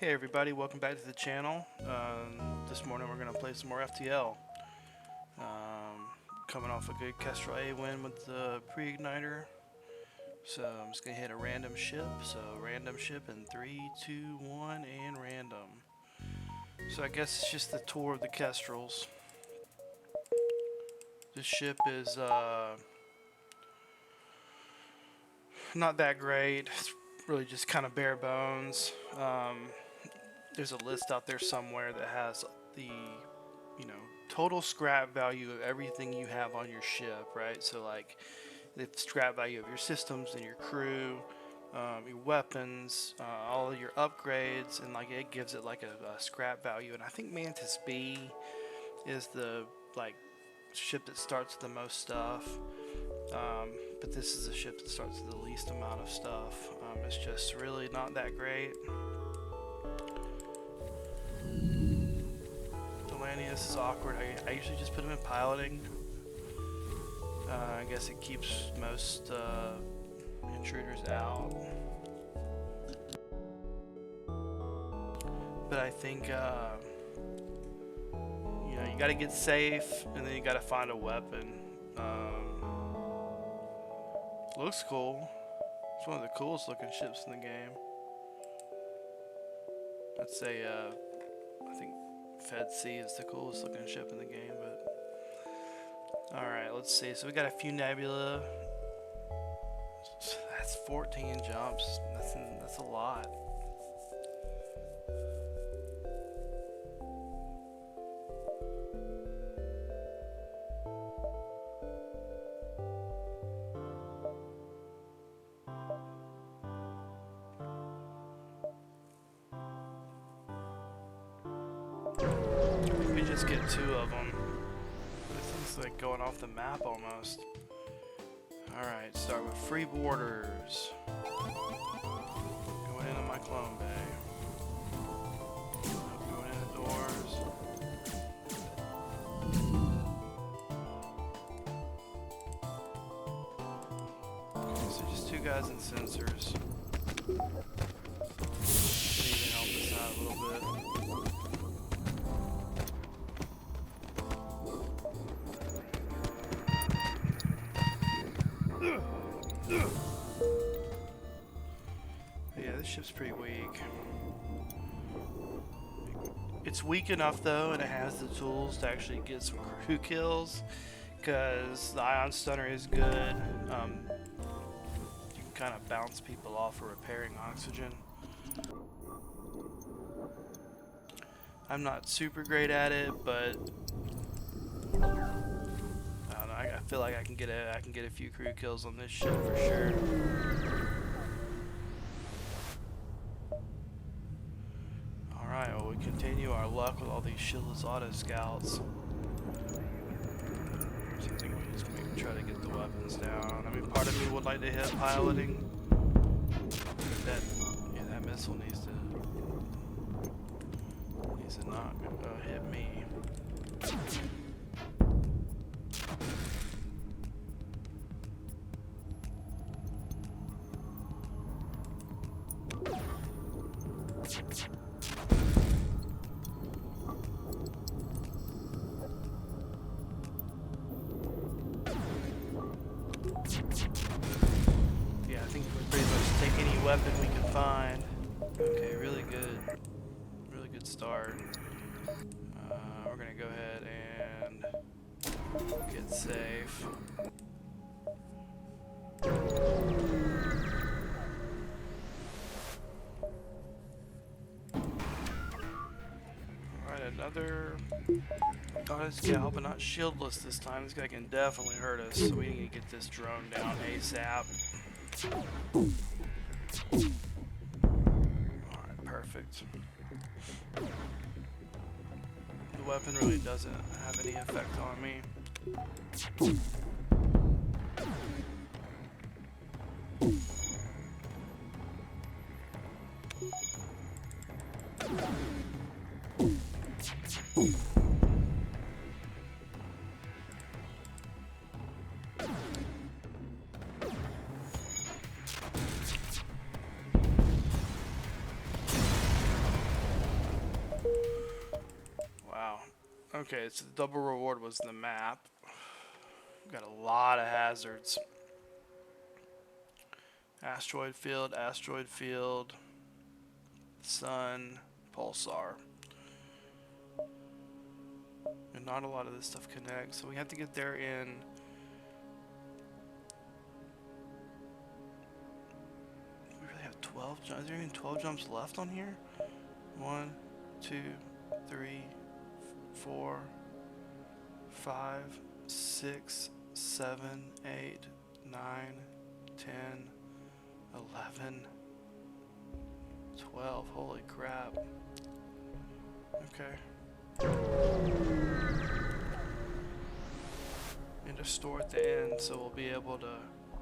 Hey everybody, welcome back to the channel. This morning we're going to play some more FTL. Coming off a good Kestrel A win with the pre-igniter. So I'm just going to hit a random ship. So random ship in 3, 2, 1 and random. So I guess it's just the tour of the Kestrels. This ship is not that great. It's really just kind of bare bones. There's a list out there somewhere that has the, total scrap value of everything you have on your ship, right? So like the scrap value of your systems and your crew, your weapons, all of your upgrades, and like it gives it like a scrap value. And I think Mantis B is the ship that starts with the most stuff. But this is a ship that starts with the least amount of stuff. It's just really not that great. This is awkward. I usually just put him in piloting. I guess it keeps most intruders out. But I think you gotta get safe, and then you gotta find a weapon. Looks cool. It's one of the coolest looking ships in the game. I'd say I think Fed C is the coolest looking ship in the game, but alright, let's see. So we got a few nebula. That's 14 jumps. That's a lot. We just get 2 of them. This is like going off the map almost. Alright, start with free borders. Going into my clone bay. Going in the doors. Okay, so just 2 guys and sensors. Need to help us out a little bit. Yeah, this ship's pretty weak. It's weak enough though, and it has the tools to actually get some crew kills, because the ion stunner is good. You can kind of bounce people off for repairing oxygen. I'm not super great at it, but I feel like I can get a few crew kills on this ship for sure. Alright, well, we continue our luck with all these shieldless auto scouts. So I think we just maybe try to get the weapons down. I mean, part of me would like to hit piloting. That missile needs to not hit me. Yeah, I think we pretty much take any weapon we can find. Okay, really good start. We're gonna go ahead and get safe. Alright, another auto scout, but not shieldless this time. This guy can definitely hurt us, so we need to get this drone down ASAP. Alright, perfect. The weapon really doesn't have any effect on me. Wow. Okay, so the double reward was the map. Got a lot of hazards. Asteroid field, sun, pulsar. And not a lot of this stuff connects, so we have to get there in. We really have 12 jumps. Is there even 12 jumps left on here? 1, 2, 3, 4, 5, 6, 7, 8, 9, 10, 11, 12. Holy crap. Okay. And a store at the end, so we'll be able to.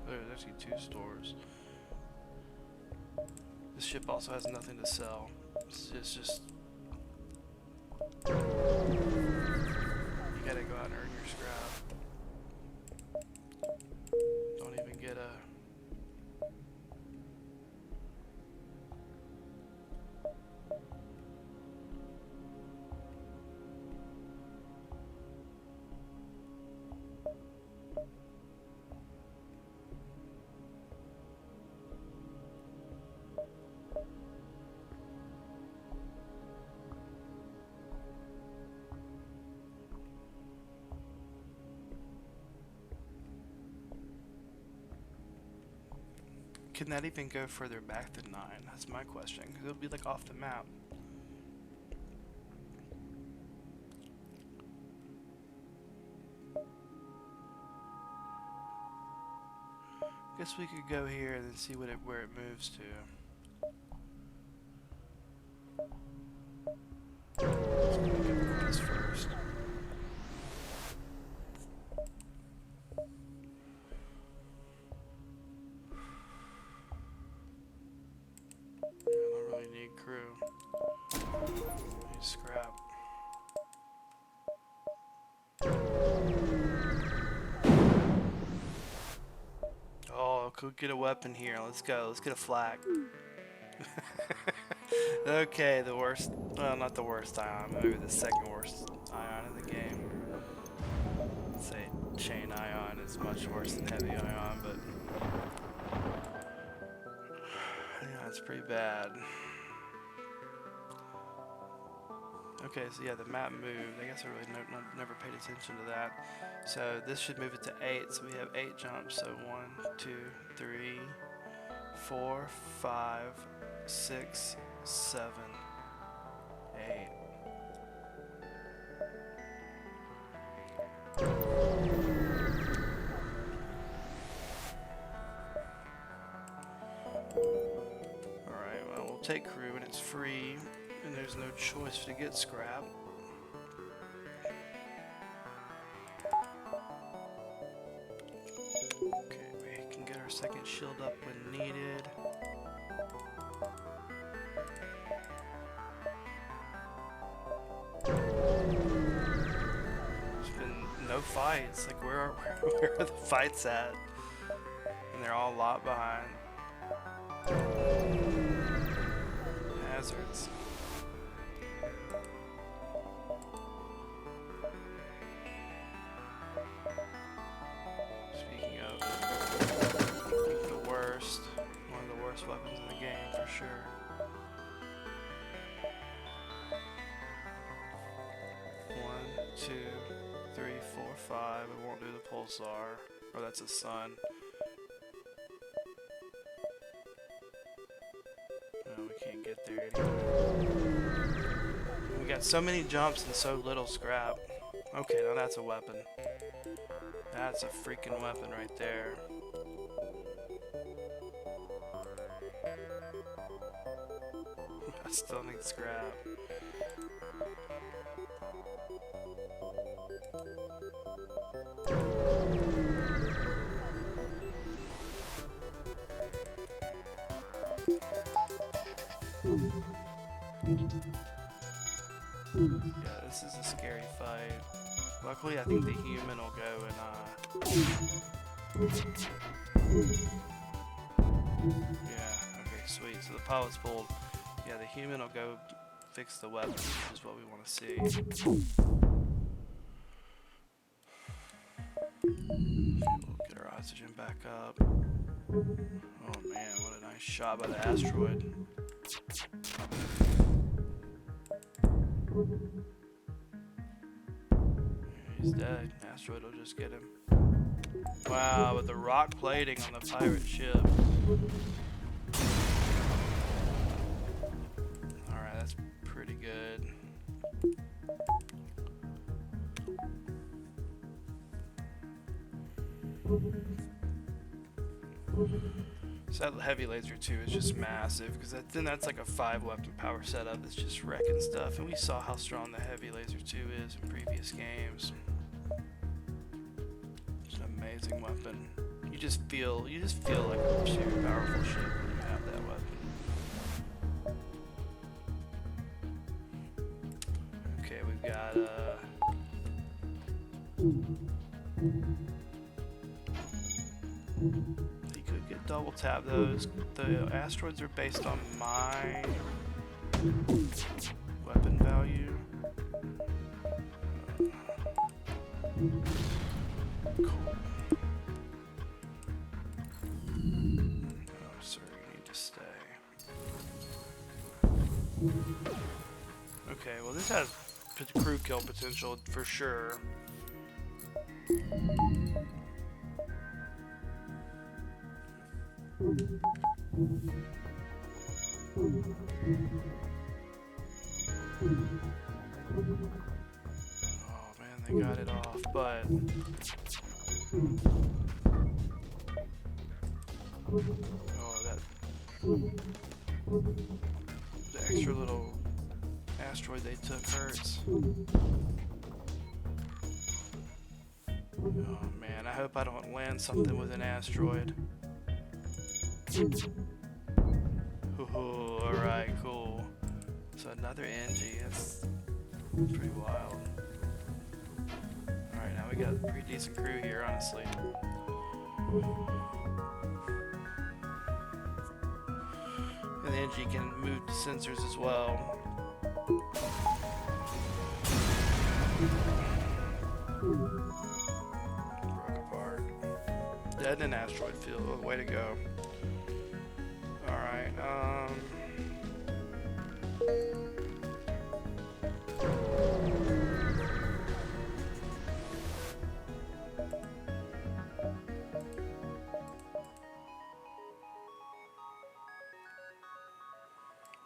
There's actually 2 stores. This ship also has nothing to sell. It's just. You gotta go out and earn your scrap. Don't even get a. Can that even go further back than 9? That's my question, because it'll be like off the map. Guess we could go here and then see where it moves to. Let's go get the quest first. Crew. Need scrap. Oh, could get a weapon here. Let's go. Let's get a flag. Okay, the worst. Well, not the worst ion. Maybe the second worst ion in the game. I'd say chain ion is much worse than heavy ion, but yeah, it's pretty bad. Okay, so yeah, the map moved. I guess I really never paid attention to that. So this should move it to 8. So we have 8 jumps. So 1, 2, 3, 4, 5, 6, 7, 8. Alright, well, we'll take crew and it's free. And there's no choice to get scrap. Okay, we can get our second shield up when needed. There's been no fights. Like, where are the fights at? And they're all locked behind hazards. Weapons in the game for sure. One, 2, 3, 4, 5. We won't do the pulsar. Or that's a sun. No, we can't get there anyway. We got so many jumps and so little scrap. Okay, now that's a weapon. That's a freaking weapon right there. I still need scrap. Yeah, this is a scary fight. Luckily, I think the human will go and yeah, okay, sweet. So the pilot's pulled. Yeah, the human will go fix the weapon, which is what we want to see. We'll get our oxygen back up. Oh man, what a nice shot by the asteroid. He's dead. Asteroid will just get him. Wow, with the rock plating on the pirate ship. Alright, that's pretty good. So that heavy laser 2 is just massive, because then that's like a 5 weapon power setup that's just wrecking stuff, and we saw how strong the heavy laser 2 is in previous games. It's an amazing weapon. You just feel like a super powerful ship when you have that weapon. Okay, we've got you could get double tap those. The asteroids are based on my weapon value. Cool. Oh, sir, you need to stay. Okay, well this has crew kill potential for sure. Oh man, they got it off, but the extra little asteroid they took hurts. Oh man, I hope I don't land something with an asteroid. Ooh, alright, cool. So another NG, that's pretty wild. Alright, now we got a pretty decent crew here, honestly. And the NG can move the sensors as well. Broke apart. Dead in an asteroid field, oh, way to go. Alright,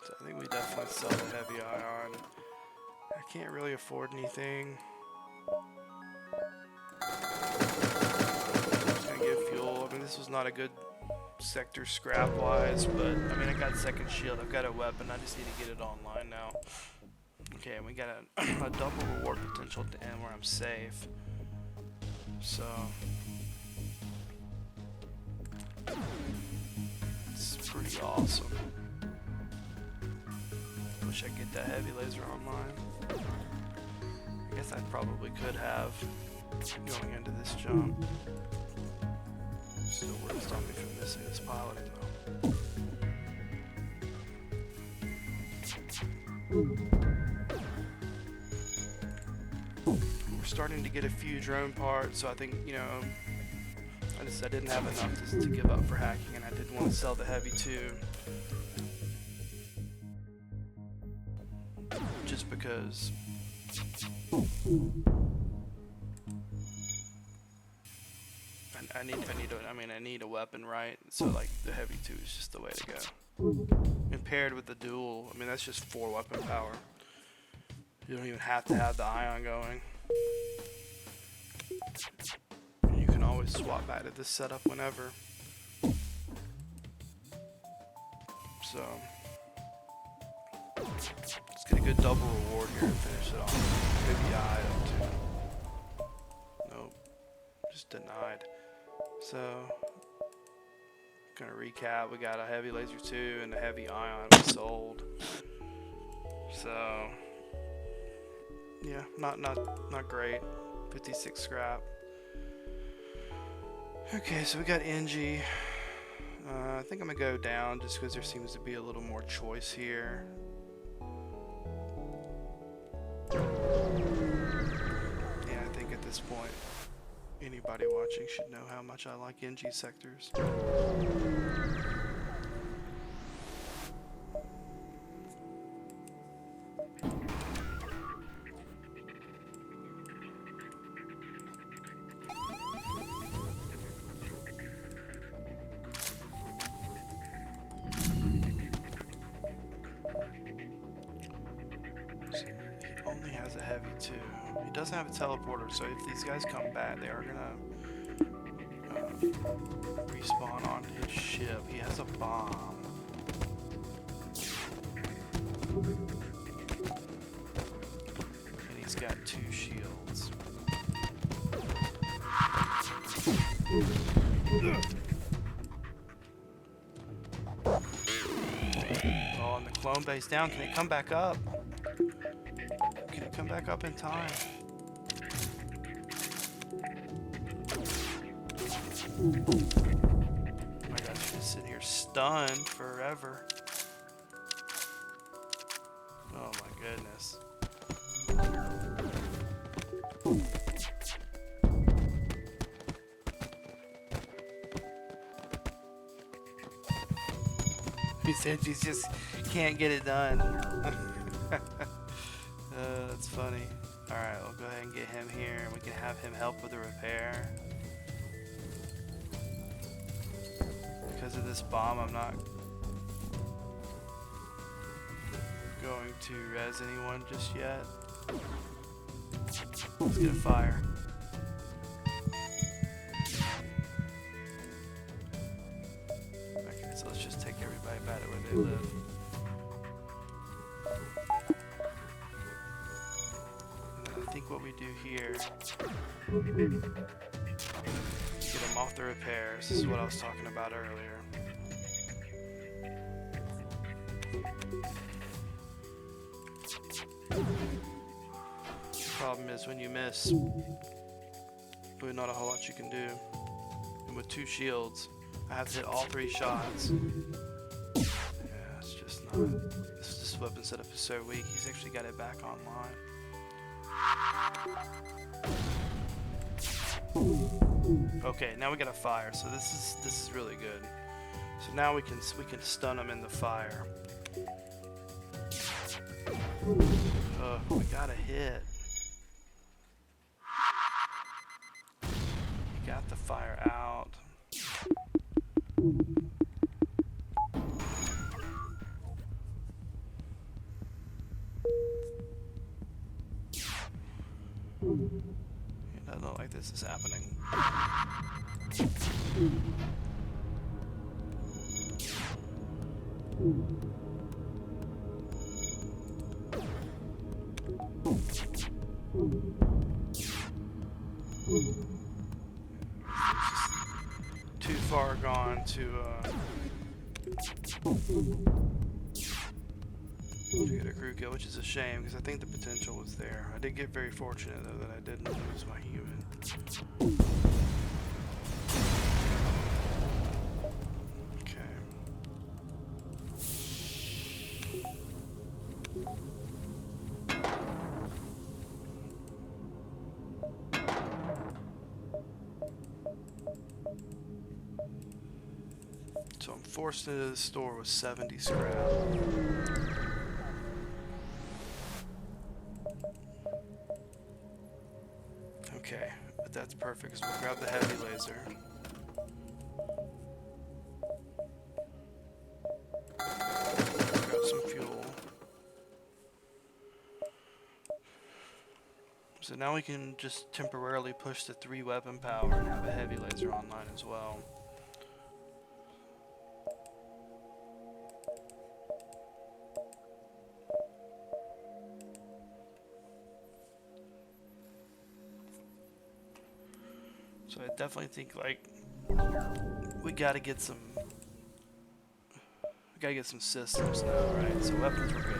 so I think we definitely sell the heavy ion. I can't really afford anything. I'm just gonna get fuel. I mean, this was not a good sector scrap wise, but I mean, I got second shield, I've got a weapon, I just need to get it online now. Okay, and we got a double reward potential at the end where I'm safe. So it's pretty awesome. Wish I could get that heavy laser online. I guess I probably could have going into this jump. Still wouldn't stop me from missing this pilot though. We're starting to get a few drone parts, so I think, you know, I didn't have enough to give up for hacking, and I did want to sell the heavy too. Just because I need a weapon, right? So like the heavy 2 is just the way to go. And paired with the dual, I mean that's just 4 weapon power. You don't even have to have the ion going. And you can always swap back to this setup whenever. So let's get a good double reward here and finish it off. Maybe item 2. Nope. Just denied. So, gonna recap, we got a heavy laser 2 and a heavy ion we sold. So, yeah, not great. 56 scrap. Okay, so we got NG. I think I'm gonna go down just because there seems to be a little more choice here. this point. Anybody watching should know how much I like NG sectors. Only has a heavy too. He doesn't have a teleporter, so if these guys come back, they are gonna respawn on his ship. He has a bomb. And he's got 2 shields. Oh, and the clone base down. Can he come back up? Can he come back up in time? Oh my gosh, he's just sitting here stunned forever. Oh my goodness. He said he just can't get it done. That's funny. Alright, we'll go ahead and get him here and we can have him help with the repair. Because of this bomb, I'm not going to res anyone just yet. Let's get a fire. Okay, so let's just take everybody back to where they live. And then I think what we do here, get them off the repairs. This is what I was talking about earlier. Problem is when you miss, really not a whole lot you can do. And with 2 shields, I have to hit all 3 shots. Yeah, it's just not. This weapon setup is so weak. He's actually got it back online. Okay, now we got a fire, so this is really good. So now we can stun him in the fire. We got a hit. He got the fire out. It doesn't look like this is happening. Too far gone to get a crew kill, which is a shame because I think the potential was there. I did get very fortunate though that I didn't lose my human. Okay. So I'm forced into the store with 70 scrap. Okay, but that's perfect, so we'll grab the heavy laser. Grab some fuel. So now we can just temporarily push the 3 weapon power and have a heavy laser online as well. So I definitely think like we gotta get some systems now, right? So weapons were good.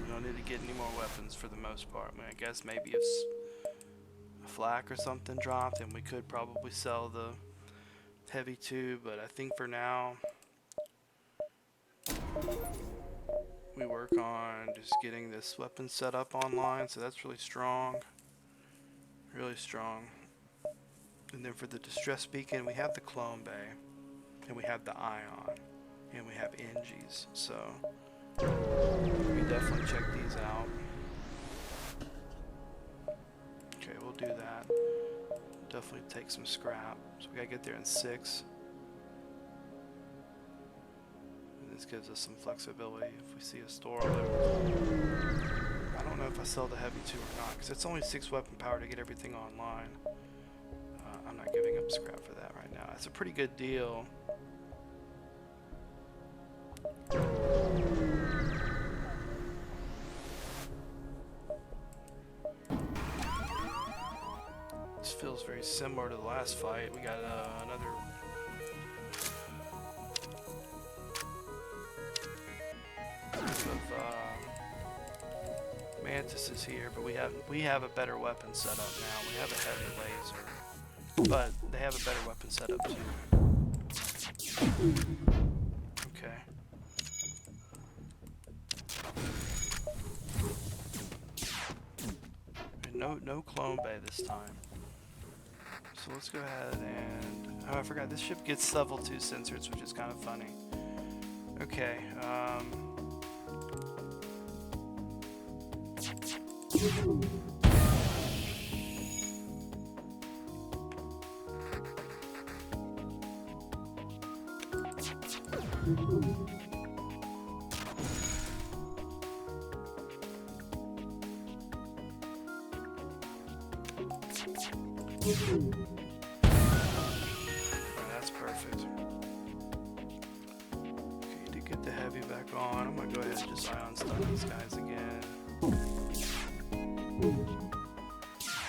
We don't need to get any more weapons for the most part. I mean, I guess maybe if a flak or something dropped, then we could probably sell the heavy tube. But I think for now we work on just getting this weapon set up online. So that's really strong. Really strong. And then for the distress beacon, we have the clone bay, and we have the ion, and we have NGs. So we definitely check these out. Okay, we'll do that. Definitely take some scrap. So we gotta get there in 6. And this gives us some flexibility if we see a store loot. I don't know if I sell the heavy 2 or not, because it's only 6 weapon power to get everything online. I'm not giving up scrap for that right now. That's a pretty good deal. This feels very similar to the last fight. We got another group of mantises here, but we have a better weapon setup now. We have a heavy laser, but they have a better weapon setup too. Okay. And no clone bay this time. So let's go ahead and... Oh, I forgot, this ship gets level 2 sensors, which is kind of funny. Okay, that's perfect. Okay, to get the heavy back on, I'm gonna go ahead and just ion stun these guys again.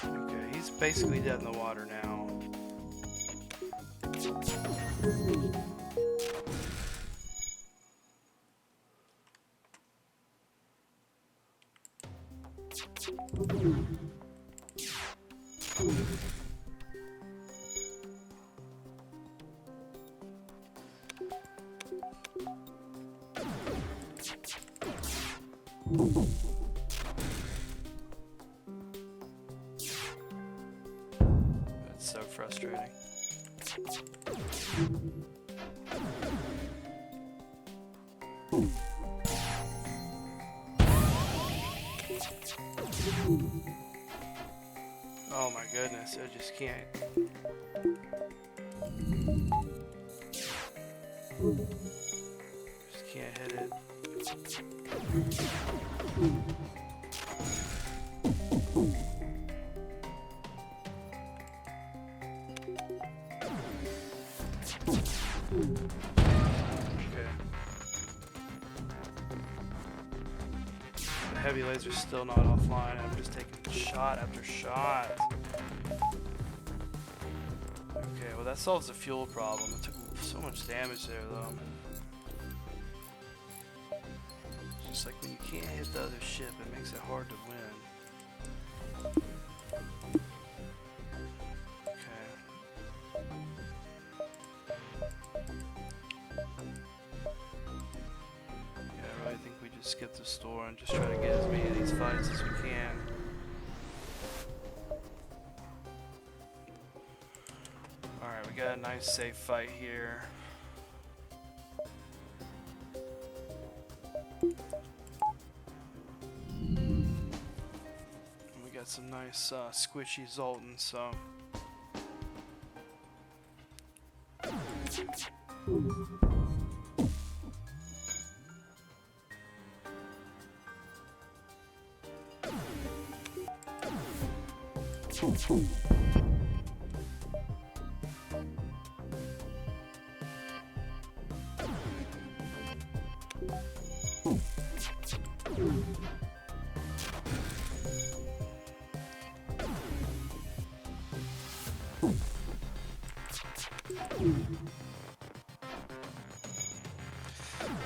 Okay, he's basically dead in the water now. That's so frustrating. Oh my goodness, I just can't. Just can't hit it. Okay. The heavy laser's still not offline. I'm just taking shot after shot. Okay, well that solves the fuel problem. It took so much damage there though. It's just like when you can't hit the other ship, it makes it hard to win. Skip the store and just try to get as many of these fights as we can. Alright, we got a nice safe fight here. We got some nice squishy Zoltan, so...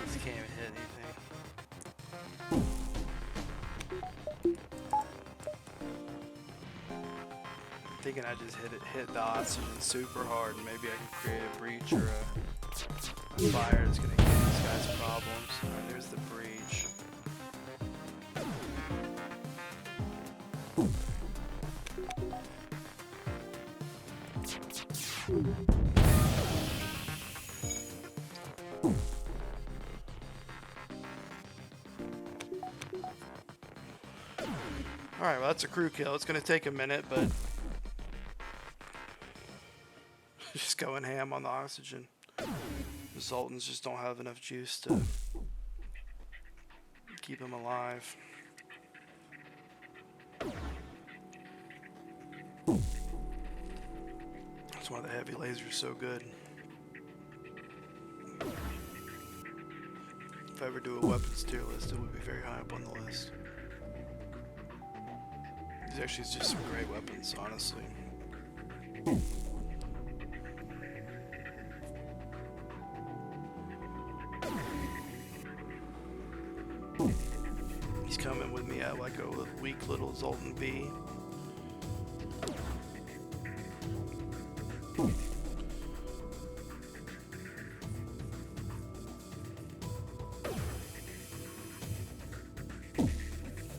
Just can't even hit anything. I'm thinking I just hit the oxygen super hard and maybe I can create a breach or a fire that's gonna give these guys problems. Alright, there's the breach. Alright, well that's a crew kill. It's gonna take a minute, but just going ham on the oxygen. The Sultans just don't have enough juice to keep them alive. That's why the heavy laser is so good. If I ever do a weapons tier list, it would be very high up on the list. These actually is just some great weapons, honestly. He's coming with me at like a weak little Zoltan B. I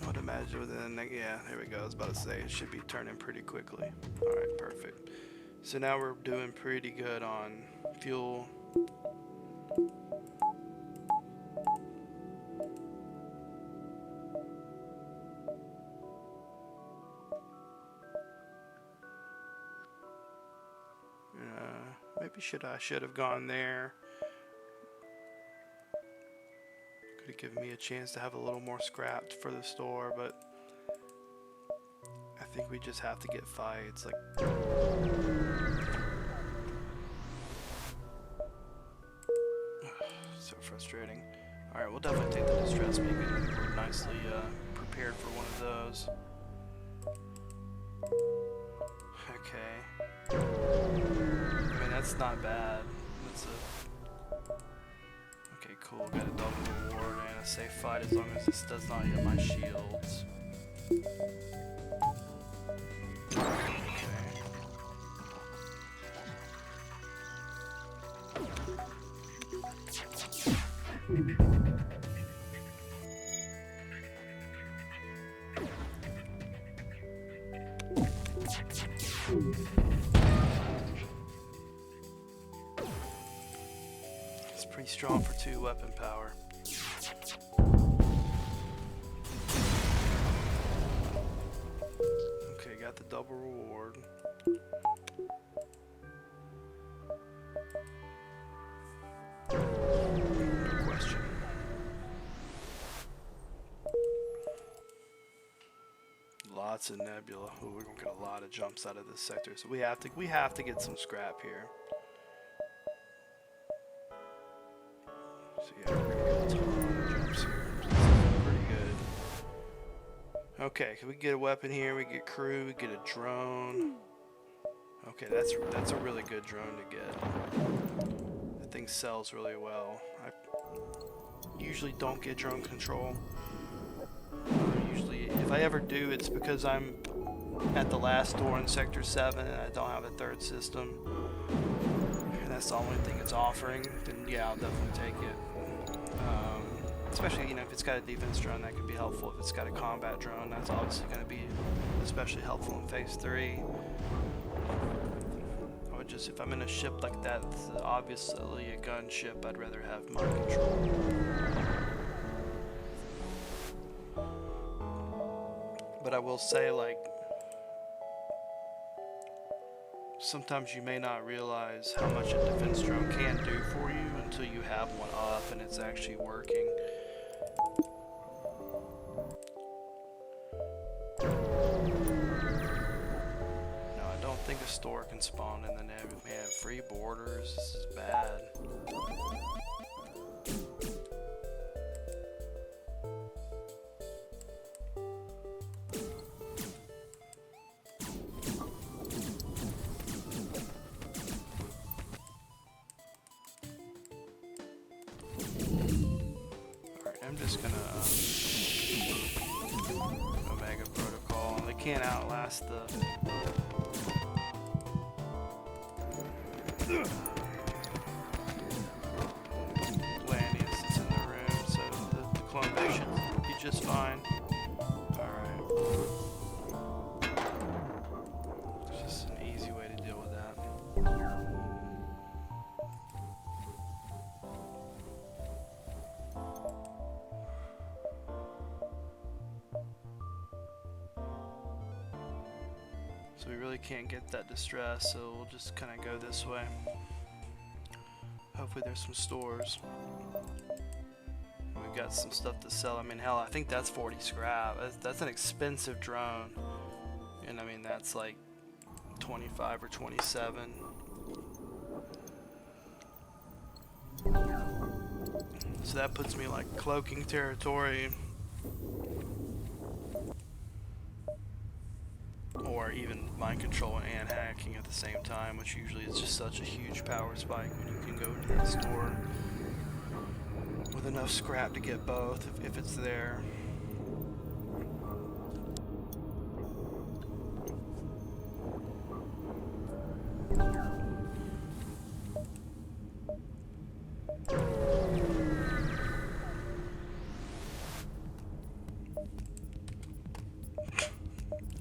would imagine within, yeah, there we go. I was about to say it should be turning pretty quickly. Alright, perfect. So now we're doing pretty good on fuel. Maybe I should have gone there. Could have given me a chance to have a little more scrapped for the store, but I think we just have to get fights. Like, so frustrating. All right, we'll definitely take the distress beacon. I think we're nicely prepared for one of those. Okay. I mean, that's not bad. That's a... Okay, cool. Got a double reward and a safe fight as long as this does not hit my shields. Okay. It's pretty strong for 2 weapon power. Okay, got the double reward. No question. Lots of nebula. Ooh, we're gonna get a lot of jumps out of this sector, so we have to get some scrap here. So yeah, we're gonna get a ton of jumps here. So this is pretty good. Okay, can we get a weapon here? We get crew. We get a drone. Okay, that's a really good drone to get. That thing sells really well. I usually don't get drone control. Usually, if I ever do, it's because I'm at the last door in Sector 7 and I don't have a third system. And that's the only thing it's offering, then yeah, I'll definitely take it. Especially, you know, if it's got a defense drone, that could be helpful. If it's got a combat drone, that's obviously going to be especially helpful in Phase 3. I would just, if I'm in a ship like that, it's obviously a gunship, I'd rather have mind control. But I will say, like, sometimes you may not realize how much a defense drone can do for you until you have one up and it's actually working. No, I don't think a store can spawn in the net. Man, free borders, this is bad. I'm just gonna Omega Protocol. They can't outlast the Landius that's in the room, so the clone base should be just fine. Alright. It's just an easy way to deal with that. So we really can't get that distress, so we'll just kind of go this way. Hopefully there's some stores. We've got some stuff to sell. I mean, hell, I think that's 40 scrap. That's an expensive drone. And I mean, that's like 25 or 27. So that puts me like cloaking territory. Or even mind control and hacking at the same time, which usually is just such a huge power spike when you can go into the store with enough scrap to get both if it's there.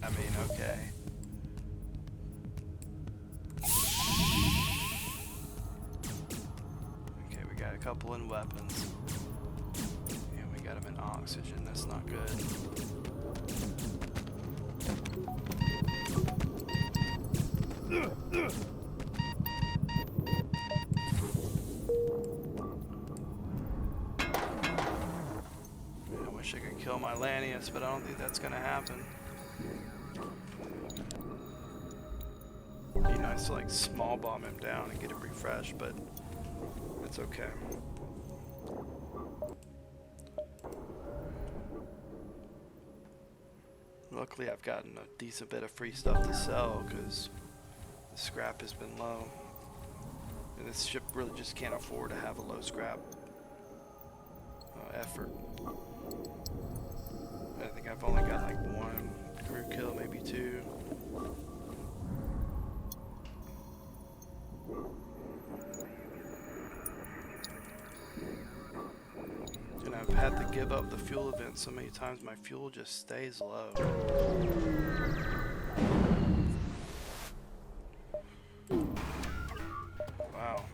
I mean, okay. Okay, we got a couple in weapons. Yeah, we got them in oxygen. That's not good. Man, I wish I could kill my Lanius, but I don't think that's gonna happen. Be nice to like small bomb him down and get him refreshed, but it's okay. Luckily I've gotten a decent bit of free stuff to sell because the scrap has been low. And this ship really just can't afford to have a low scrap effort. I think I've only got like one crew kill, maybe two. And I've had to give up the fuel event so many times my fuel just stays low. Wow.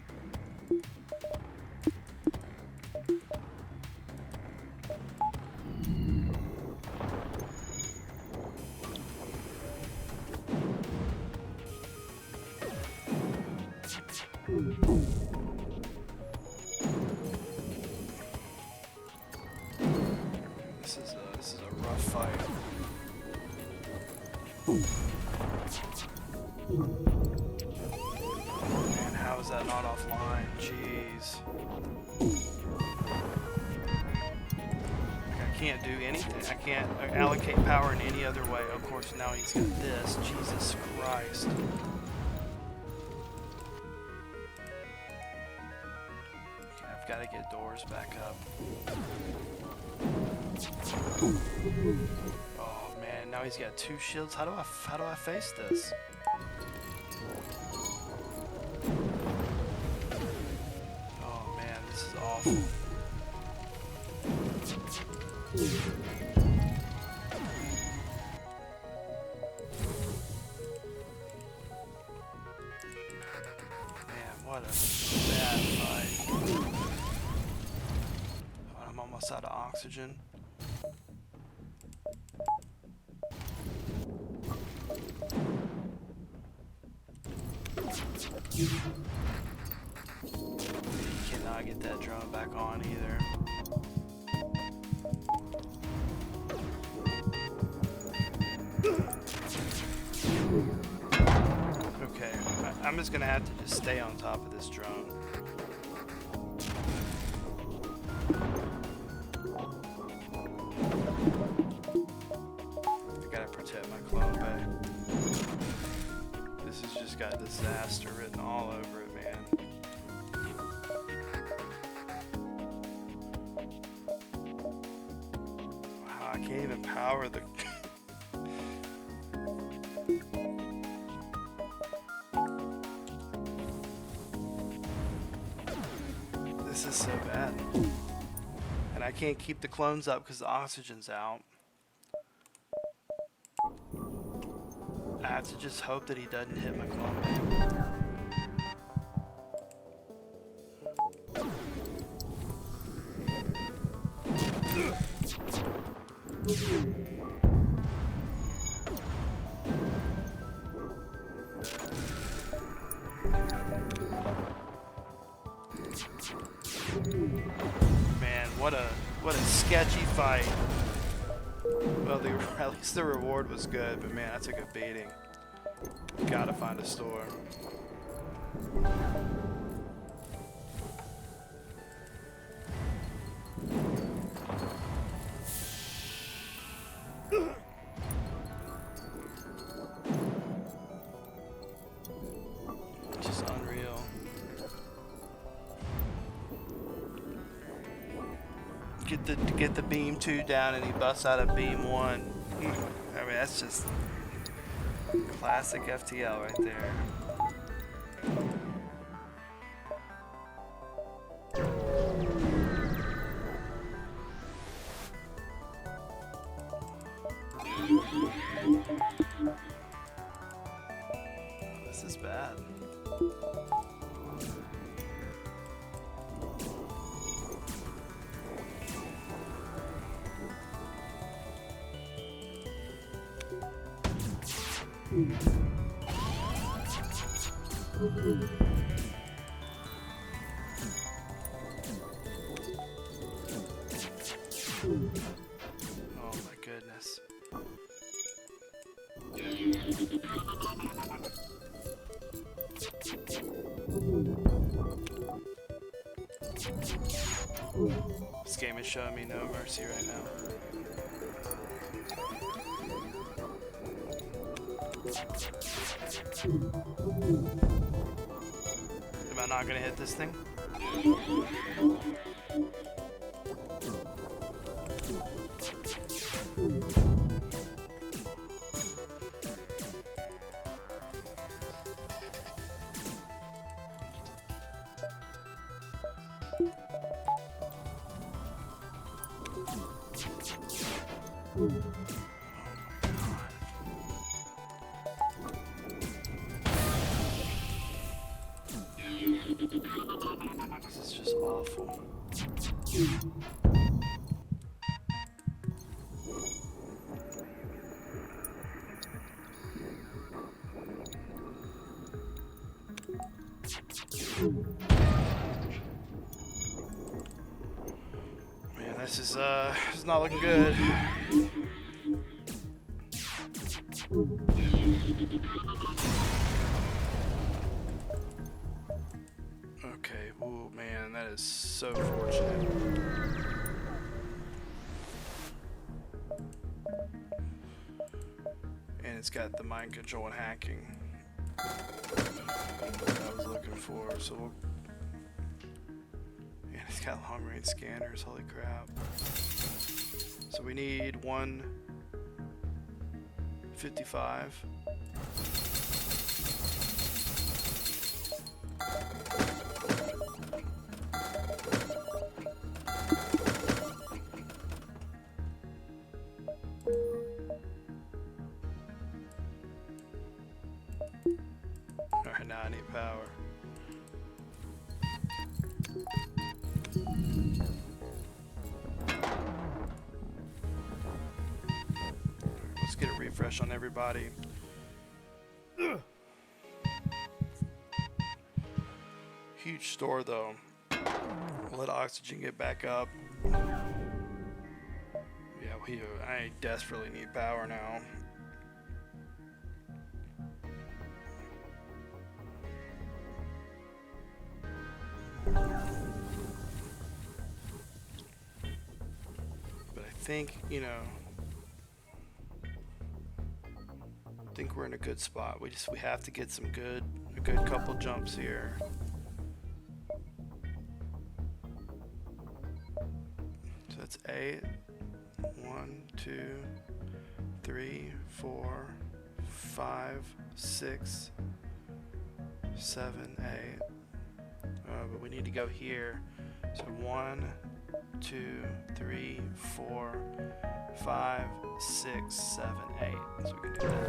This is a rough fight. Man, how is that not offline? Jeez. Like, I can't do anything. I can't allocate power in any other way. Of course, now he's got this. Jesus Christ. Okay, I've got to get doors back up. Oh man, now he's got two shields. How do I face this? Oh man, this is awful. Man, what a bad fight. Oh, I'm almost out of oxygen. Cannot get that drone back on either. Okay, I'm just gonna have to just stay on top of this drone. I gotta protect my clone bay. This has just got disaster written all over it, man. Wow, I can't even power the... This is so bad. And I can't keep the clones up because the oxygen's out. I have to just hope that he doesn't hit my clone. what a sketchy fight. Well, at least the reward was good, but man, I took a beating. Gotta find a store. Just unreal. Get the beam 2 down and he busts out a beam 1. I mean, that's just classic FTL right there. This is bad. Oh my goodness. This game is showing me no mercy right now. Am I not gonna hit this thing? This is just awful. Man, this is not looking good. Okay, oh man, that is so fortunate. And it's got the mind control and hacking that I was looking for, so we'll... And it's got long range scanners, holy crap. So we need 155. Alright, now I need power. Let's get a refresh on everybody. Ugh. Huge store though. We'll let oxygen get back up. Yeah, I desperately need power now. But I think, you know, I think we're in a good spot. We have to get a good couple jumps here. So that's 8. 1, 2, 3, 4, 5, 6, 7, 8. But we need to go here. So 1, 2, 3, 4, 5, 6, 7, 8. So we can do that.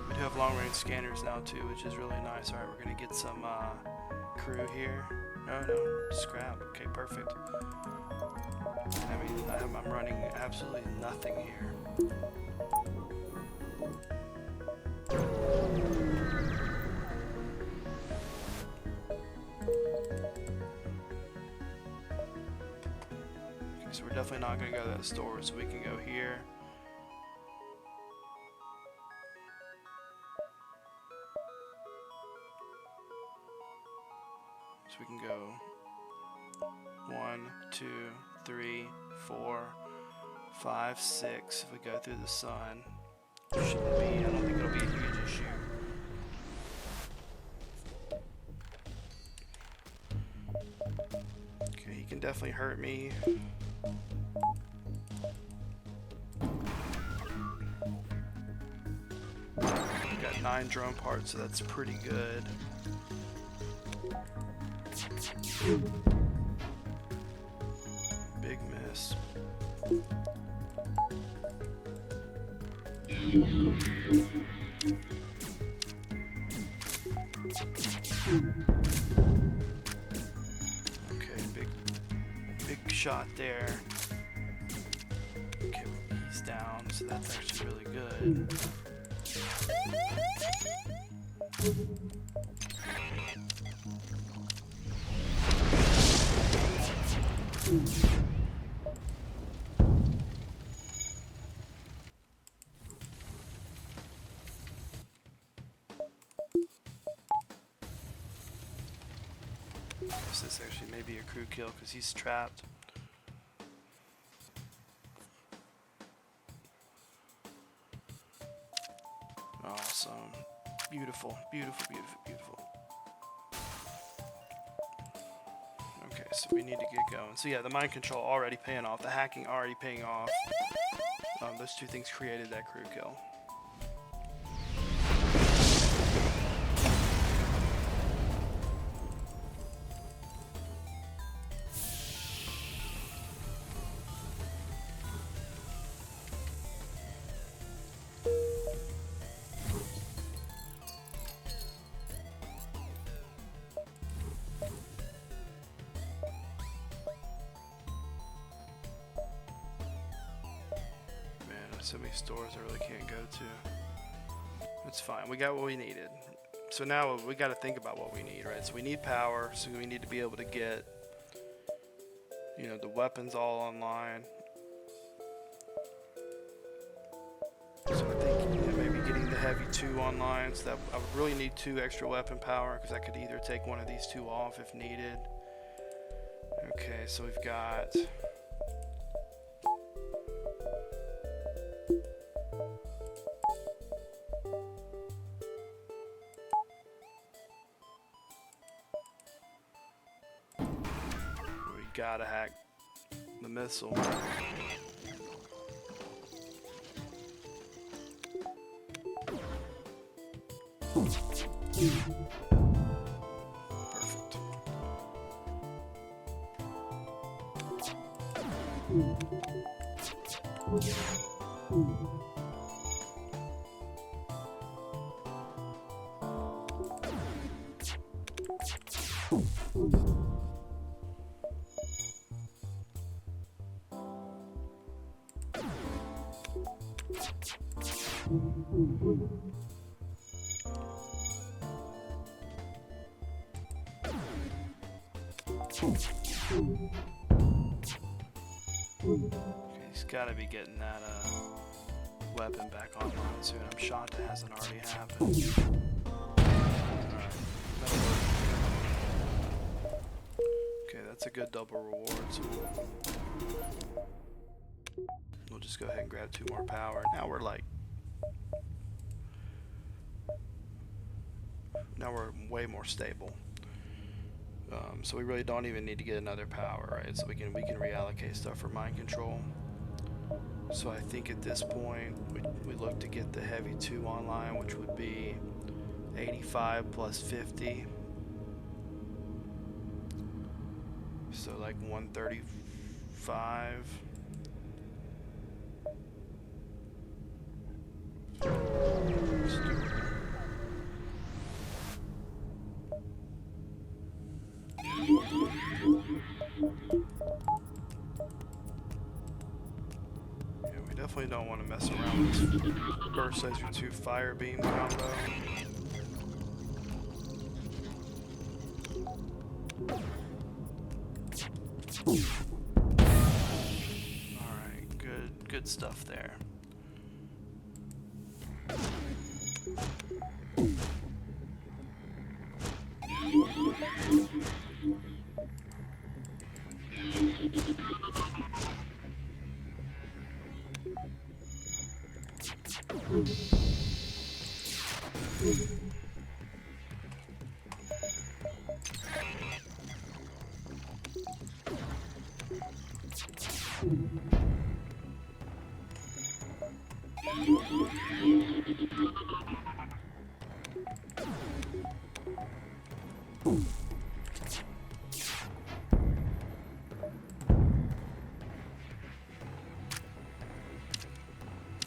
We do have long range scanners now too, which is really nice. Alright, we're gonna get some crew here. Oh no, scrap. Okay, perfect. I mean, I'm running absolutely nothing here. definitely not going to go to that store, so we can go here. So we can go 1, 2, 3, 4, 5, 6. If we go through the sun, shouldn't be. I don't think it'll be a huge issue. Okay, he can definitely hurt me. We got 9 drone parts, so that's pretty good. Big miss. Okay, big shot there. Okay, he's down, so that's actually really good. This actually may be a crew kill because he's trapped. Awesome. Beautiful, beautiful, beautiful, beautiful. Okay, so we need to get going. So yeah, the mind control already paying off. The hacking already paying off. Those two things created that crew kill. So many stores I really can't go to. It's fine. We got what we needed. So now we got to think about what we need, right? So we need power. So we need to be able to get, you know, the weapons all online. So I think, you know, maybe getting the heavy 2 online. So that I would really need 2 extra weapon power because I could either take one of these 2 off if needed. Okay, so we've got. Gotta hack the missile. Perfect. He's got to be getting that weapon back online soon. I'm shocked it hasn't already happened. Okay, that's a good double reward. So we'll just go ahead and grab 2 more power. Now we're like, way more stable. So we really don't even need to get another power, right? So we can reallocate stuff for mind control. So I think at this point we look to get the heavy 2 online, which would be 85 plus 50. So like 135. Yeah, we definitely don't want to mess around with this burst laser 2 fire beam combo. good stuff there.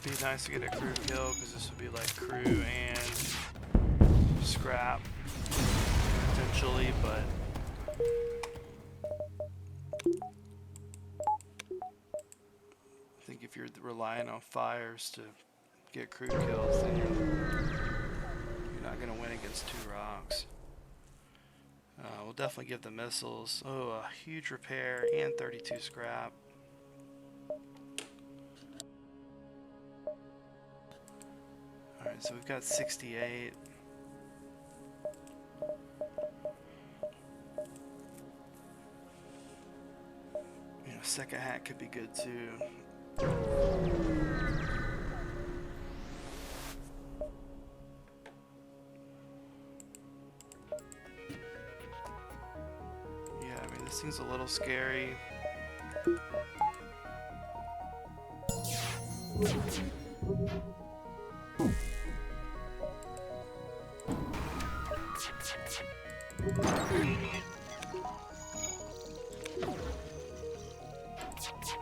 Be nice to get a crew kill because this would be like crew and scrap potentially, but I think if you're relying on fires to get crew kills, then you're not going to win against 2 rocks. We'll definitely give the missiles. Oh, a huge repair and 32 scrap. Alright, so we've got 68. You know, second hat could be good too. Yeah, I mean, this thing's a little scary.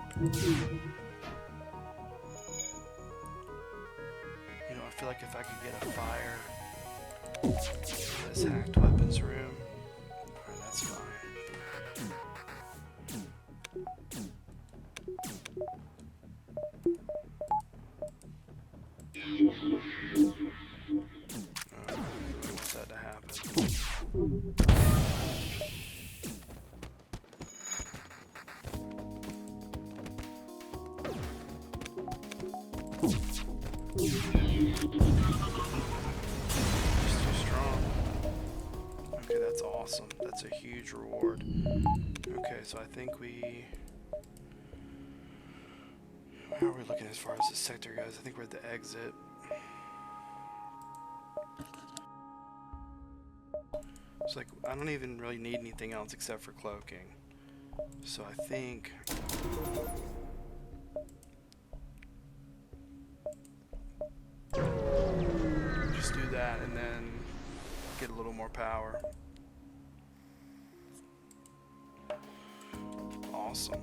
You know, I feel like if I could get a fire in this hacked weapons room, alright, that's fine. I really want that to happen. Just too strong. Okay, that's awesome. That's a huge reward. Okay, so I think we... How are we looking as far as this sector goes? I think we're at the exit. It's like, I don't even really need anything else except for cloaking. So I think... just do that and then get a little more power. Awesome.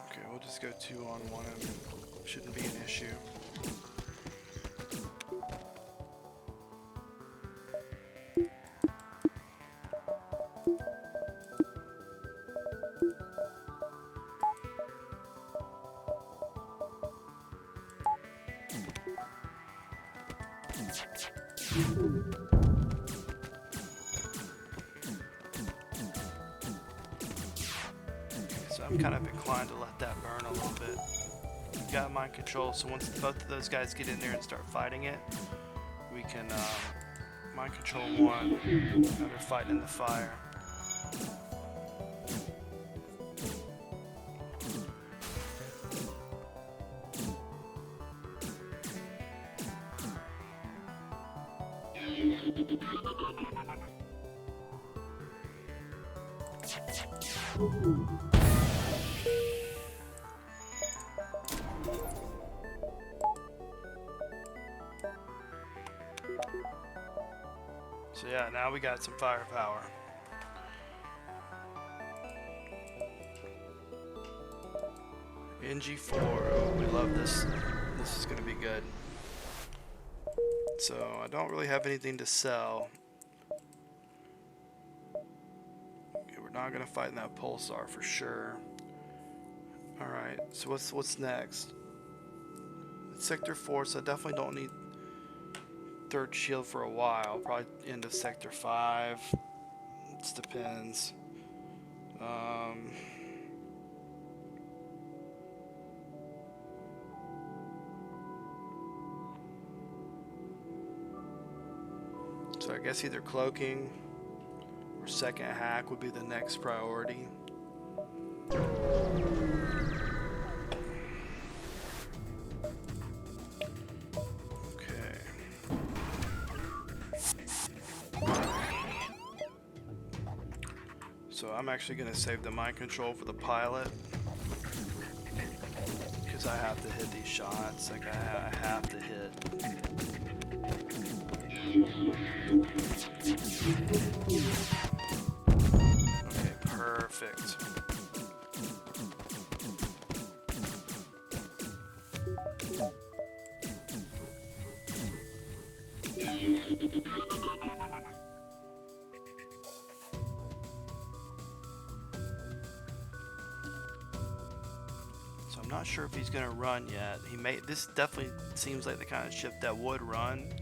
Okay, we'll just go 2-on-1 and shouldn't be an issue. So I'm kind of inclined to let that burn a little bit. We've got mind control, so once both of those guys get in there and start fighting it, we can mind control one. Now they're fighting in the fire. So yeah, now we got some firepower. NG4, oh, we love this. This is going to be good. So I don't really have anything to sell. Okay, we're not going to fight in that pulsar for sure. Alright, so what's next? Sector 4, so I definitely don't need third shield for a while. Probably end of Sector 5. It just depends. So I guess either cloaking or second hack would be the next priority. Okay. So I'm actually going to save the mind control for the pilot, because I have to hit these shots. Like I have to hit. Okay, perfect. So I'm not sure if he's gonna run yet. He may. This definitely seems like the kind of ship that would run.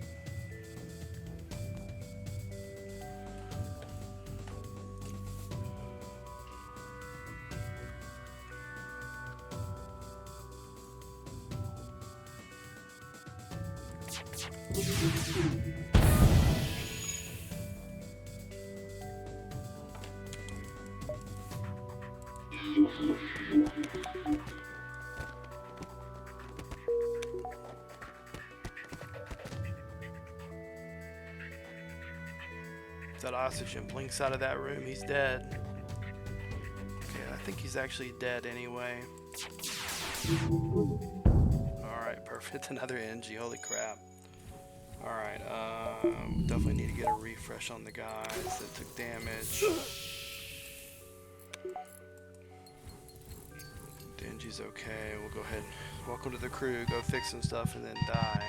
That oxygen blinks out of that room, he's dead. Okay, I think he's actually dead anyway. Alright, perfect. Another NG, holy crap. Alright, definitely need to get a refresh on the guys that took damage. Denji's okay, we'll go ahead. Welcome to the crew, go fix some stuff and then die.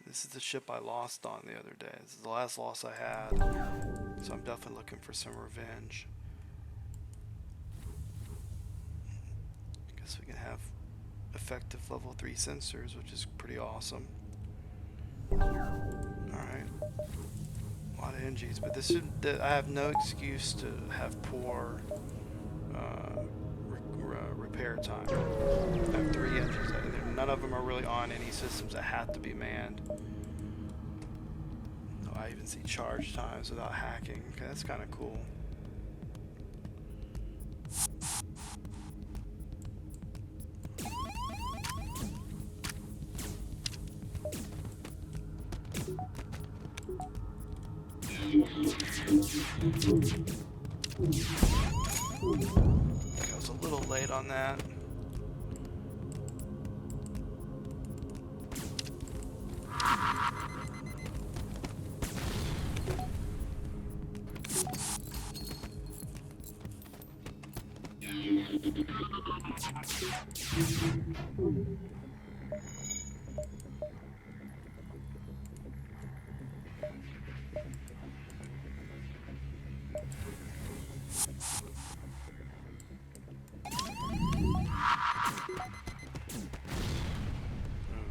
This is the ship I lost on the other day. This is the last loss I had. So I'm definitely looking for some revenge. I guess we can have effective level 3 sensors, which is pretty awesome. Alright. A lot of NGs, but this should, I have no excuse to have poor repair time. I have 3 engines. None of them are really on any systems that have to be manned. Oh, I even see charge times without hacking. Okay, that's kind of cool. Okay, I was a little late on that.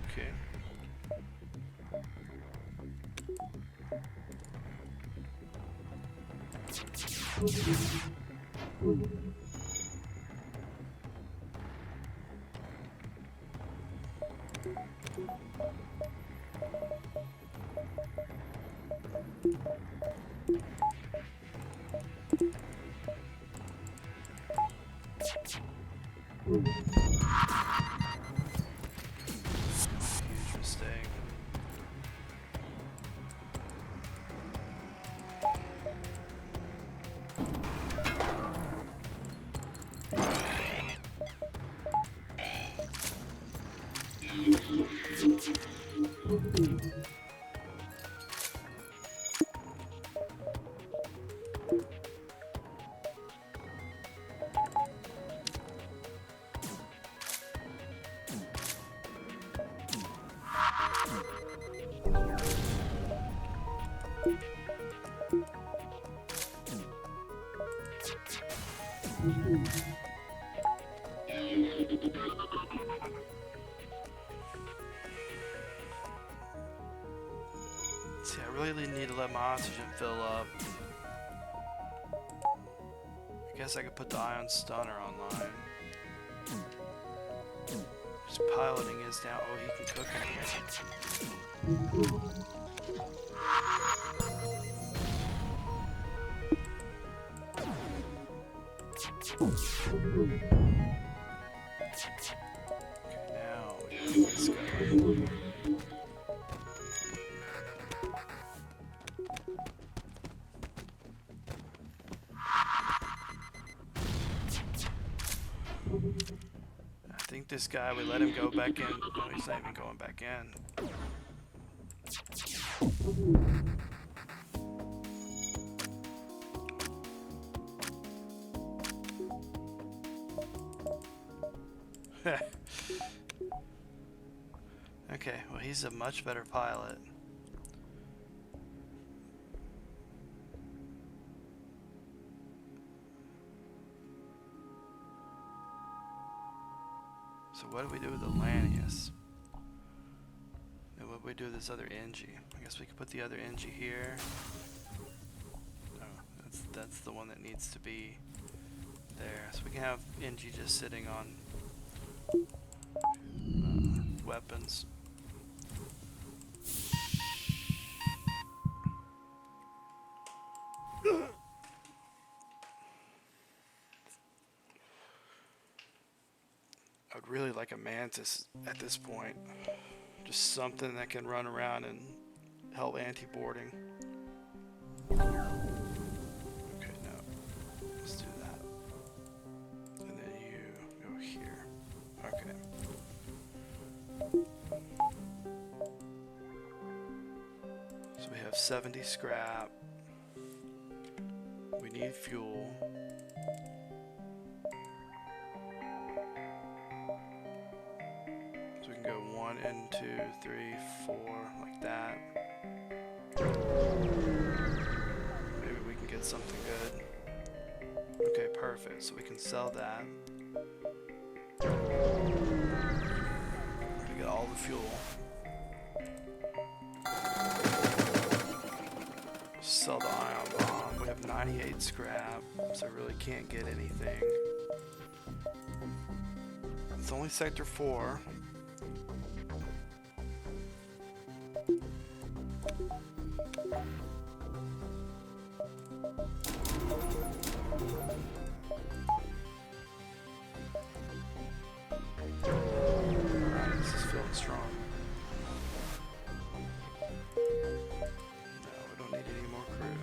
Okay. Huge mistake. See, I really need to let my oxygen fill up. I guess I could put the ion stunner online. Just piloting is down. Oh, he can cook in here. Okay, now we have this going. I think this guy, we let him go back in. No, he's not even going back in. Okay, well, he's a much better pilot. So what do we do with the Lanius? And what do we do with this other NG? I guess we could put the other NG here. Oh, that's the one that needs to be there. So we can have NG just sitting on weapons. I would really like a Mantis at this point. Just something that can run around and help anti-boarding. Okay, no. Let's do that. And then you go here. Okay. So we have 70 scrap. We need fuel. So we can go 1 and 2, 3, 4, like that. Maybe we can get something good. Okay, perfect. So we can sell that. We're gonna get all the fuel. Sell the ion bomb. We have 98 scrap, so I really can't get anything. It's only sector 4. Alright, this is feeling strong. No, we don't need any more crew.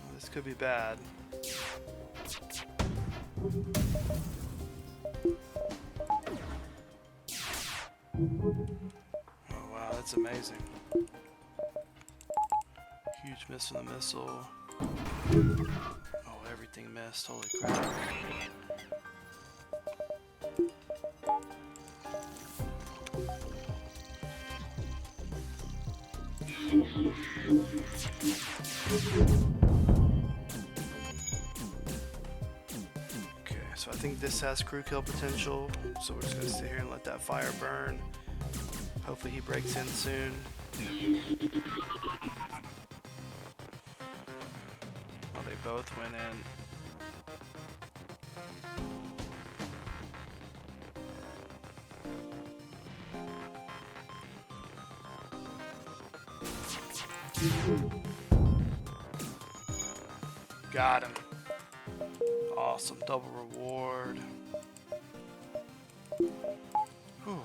Well, this could be bad. Oh wow, that's amazing. Huge miss from the missile. Oh, everything missed. Holy crap. Okay, so I think this has crew kill potential, so we're just gonna sit here and let that fire burn. Hopefully he breaks in soon. Well, they both went in. Got him. Awesome, double reward. Whew,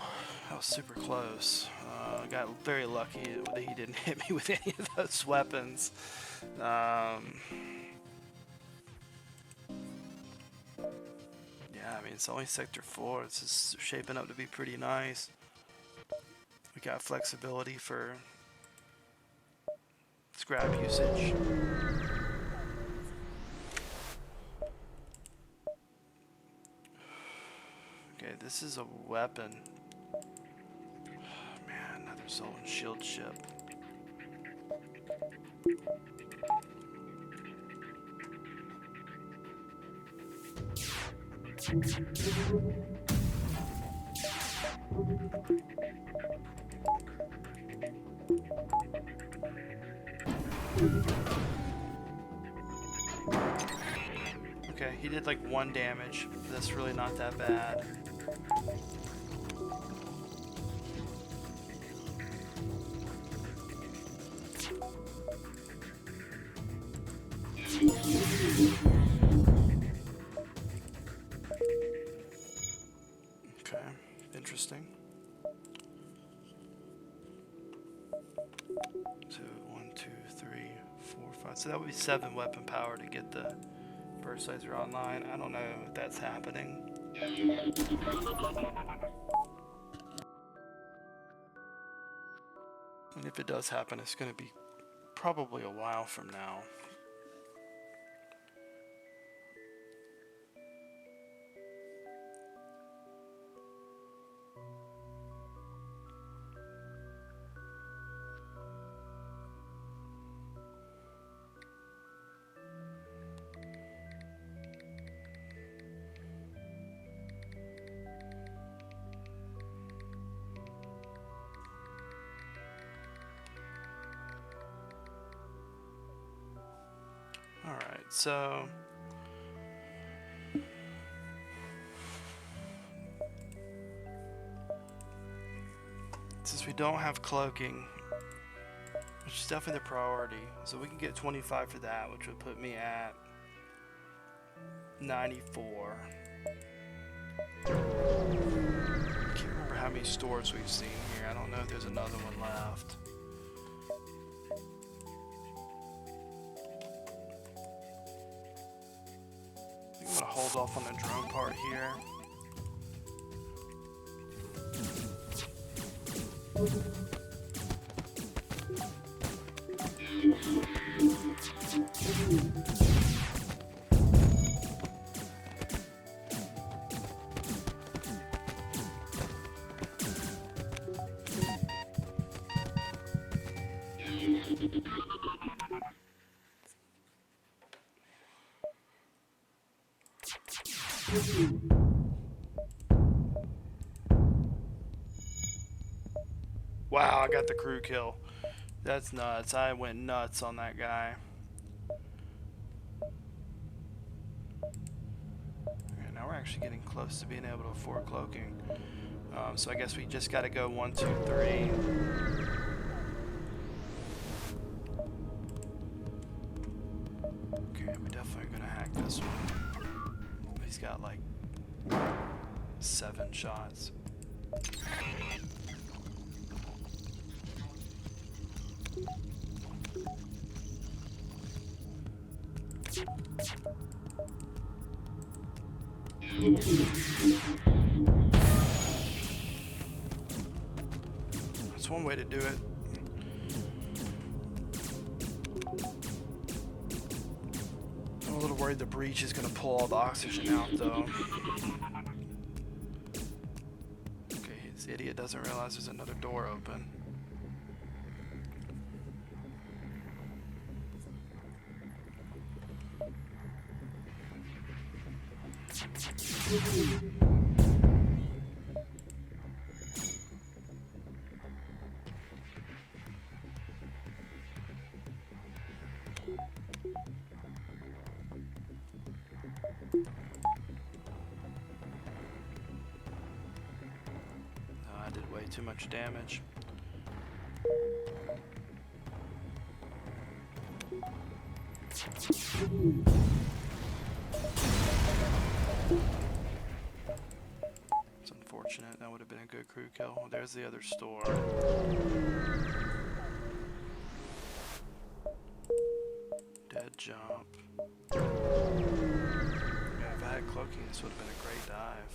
that was super close. I got very lucky that he didn't hit me with any of those weapons. Yeah, I mean, it's only sector 4. This is shaping up to be pretty nice. We got flexibility for scrap usage. Okay, this is a weapon. Man, another Soul and shield ship. Okay, he did like 1 damage. That's really not that bad. Okay, interesting. So 1, 2, 3, 4, 5. So that would be 7 weapon power to get the burst laser online. I don't know if that's happening. And if it does happen, it's going to be probably a while from now. Alright, so since we don't have cloaking, which is definitely the priority, so we can get 25 for that, which would put me at 94. I can't remember how many stores we've seen here. I don't know if there's another one left. I'm gonna hold off on the drone part here. Wow, I got the crew kill. That's nuts. I went nuts on that guy. Okay, now we're actually getting close to being able to afford cloaking. So I guess we just got to go 1, 2, 3. Okay, we're definitely going to hack this one. He's got like 7 shots. That's one way to do it. I'm a little worried the breach is going to pull all the oxygen out, though. Okay, this idiot doesn't realize there's another door open. I did way too much damage. It's unfortunate. That would have been a good crew kill. There's the other store. Dead jump. Yeah, if I had cloaking, this would have been a great dive.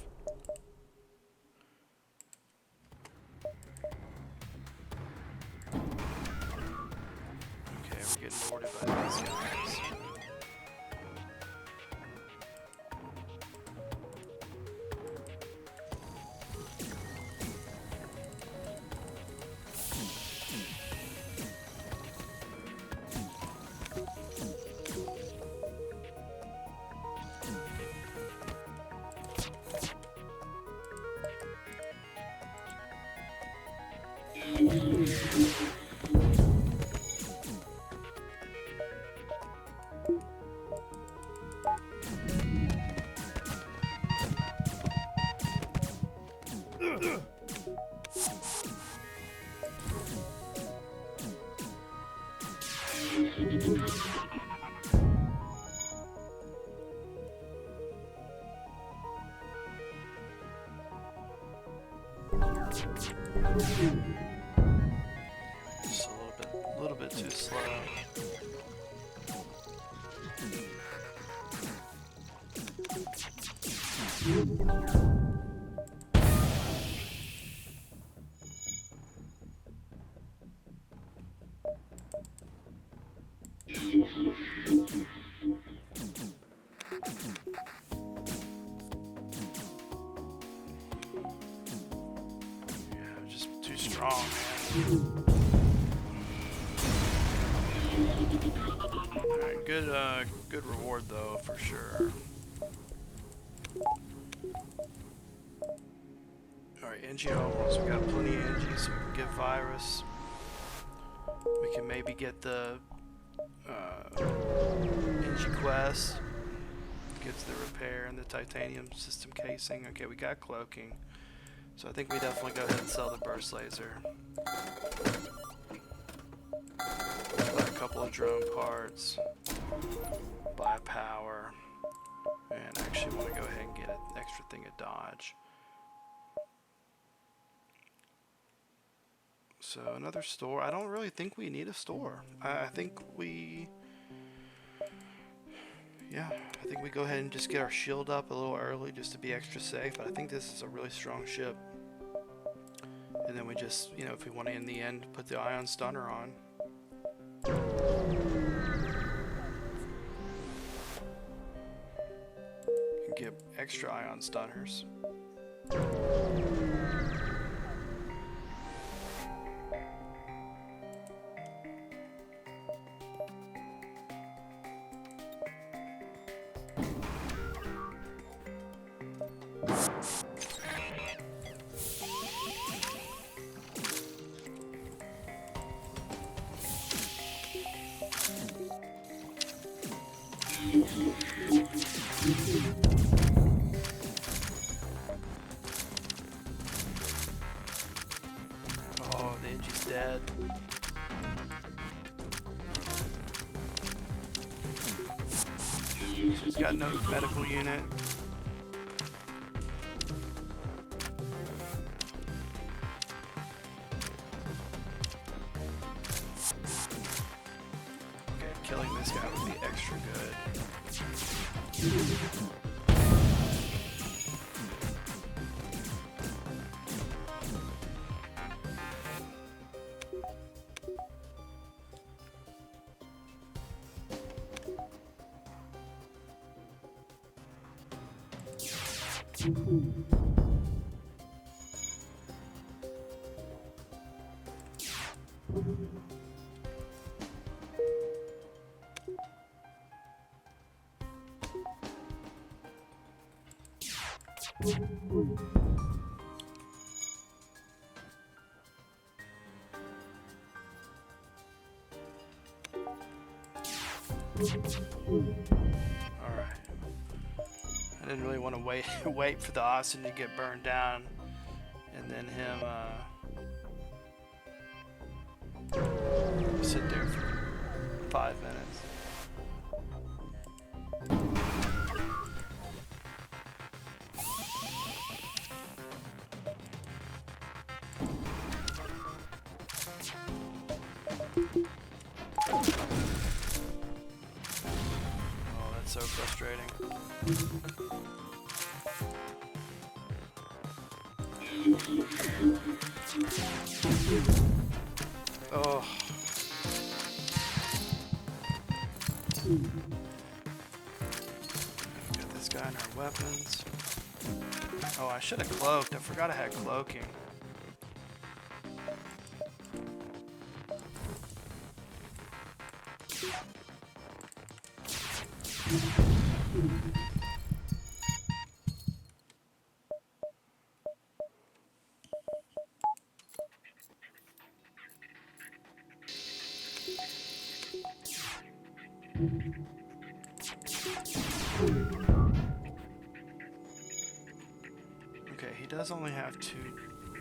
Okay, we're getting boarded by these guys. bit too slow. Yeah, just too strong, man. Alright, good reward though, for sure. Alright, NG homos. We got plenty of NG, so we can get virus. We can maybe get the NG quest. Gives the repair and the titanium system casing. Okay, we got cloaking. So I think we definitely go ahead and sell the burst laser. Buy a couple of drone parts. Buy power. And I actually want to go ahead and get an extra thing of dodge. So another store. I don't really think we need a store. I think we... Yeah, I think we go ahead and just get our shield up a little early just to be extra safe. But I think this is a really strong ship. And then we just, you know, if we want to in the end put the ion stunner on. And get extra ion stunners. Oh, the engine's dead. He's got no medical unit. Okay, killing this guy would be extra good. Alright. I didn't really want to wait for the Austin to get burned down and then him sit there for 5 minutes. So frustrating. Oh. Got this guy in our weapons. Oh, I should have cloaked. I forgot I had cloaking. Okay, he does only have 2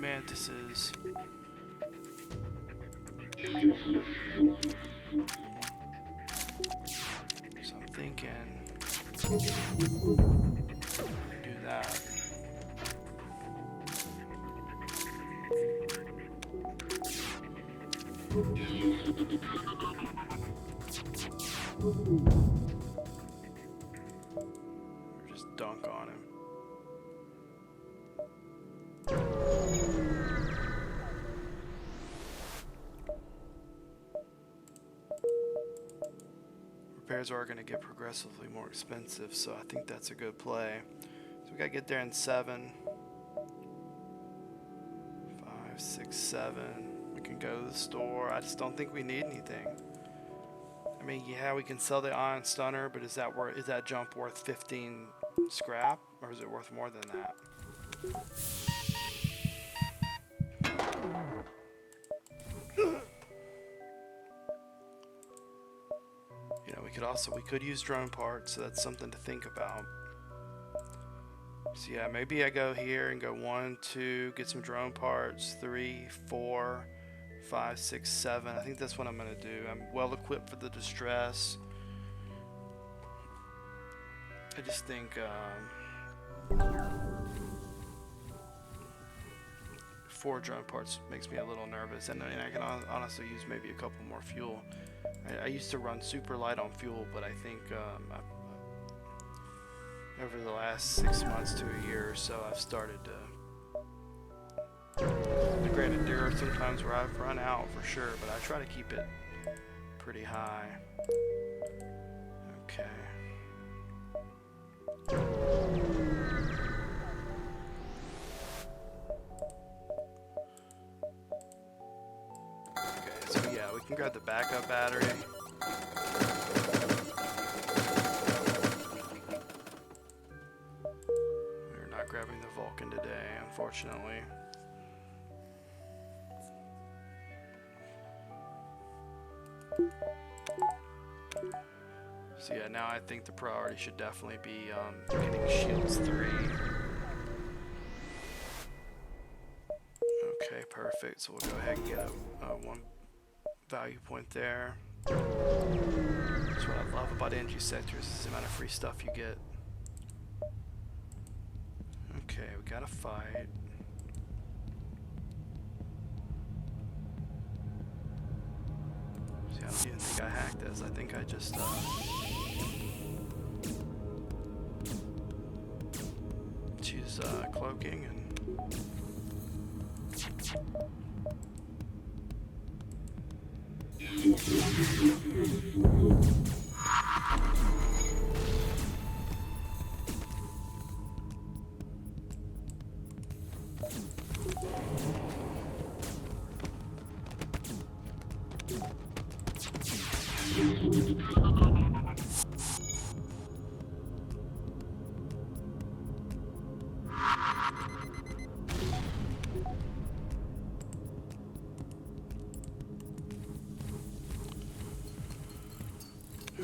mantises. So I'm thinking do that. Just dunk on him. Repairs are going to get progressively more expensive, so I think that's a good play. So we got to get there in 7. 5, 6, 7. We can go to the store. I just don't think we need anything. I mean, yeah, we can sell the ion stunner, but is that jump worth 15 scrap, or is it worth more than that? You know, we could use drone parts, so that's something to think about. So yeah, maybe I go here and go 1, 2, get some drone parts, 3, 4, 5, 6, 7. I think that's what I'm gonna do. I'm well equipped for the distress. I just think 4 drone parts makes me a little nervous, and I can honestly use maybe a couple more fuel. I used to run super light on fuel, but I think over the last 6 months to a year or so, I've started to. Granted, there are some times where I've run out for sure, but I try to keep it pretty high. Okay. Okay, so yeah, we can grab the backup battery. We're not grabbing the Vulcan today, unfortunately. So yeah, now I think the priority should definitely be getting Shields 3. Okay, perfect. So we'll go ahead and get a 1 value point there. That's what I love about NG sectors, is the amount of free stuff you get. Okay, we gotta fight. See, I don't even think I hacked this. I think I just choose cloaking and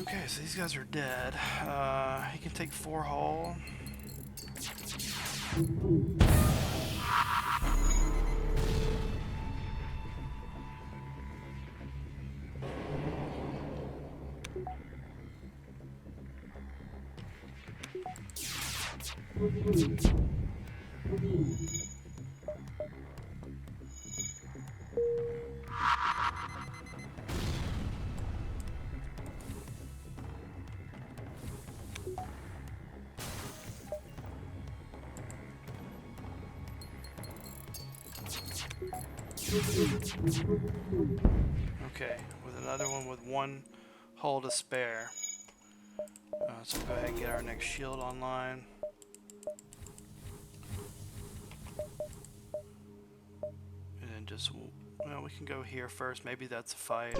okay, so these guys are dead. He can take 4 hull. Okay, with another one with 1 hull to spare. So we'll go ahead and get our next shield online. And then just, well, we can go here first. Maybe that's a fight.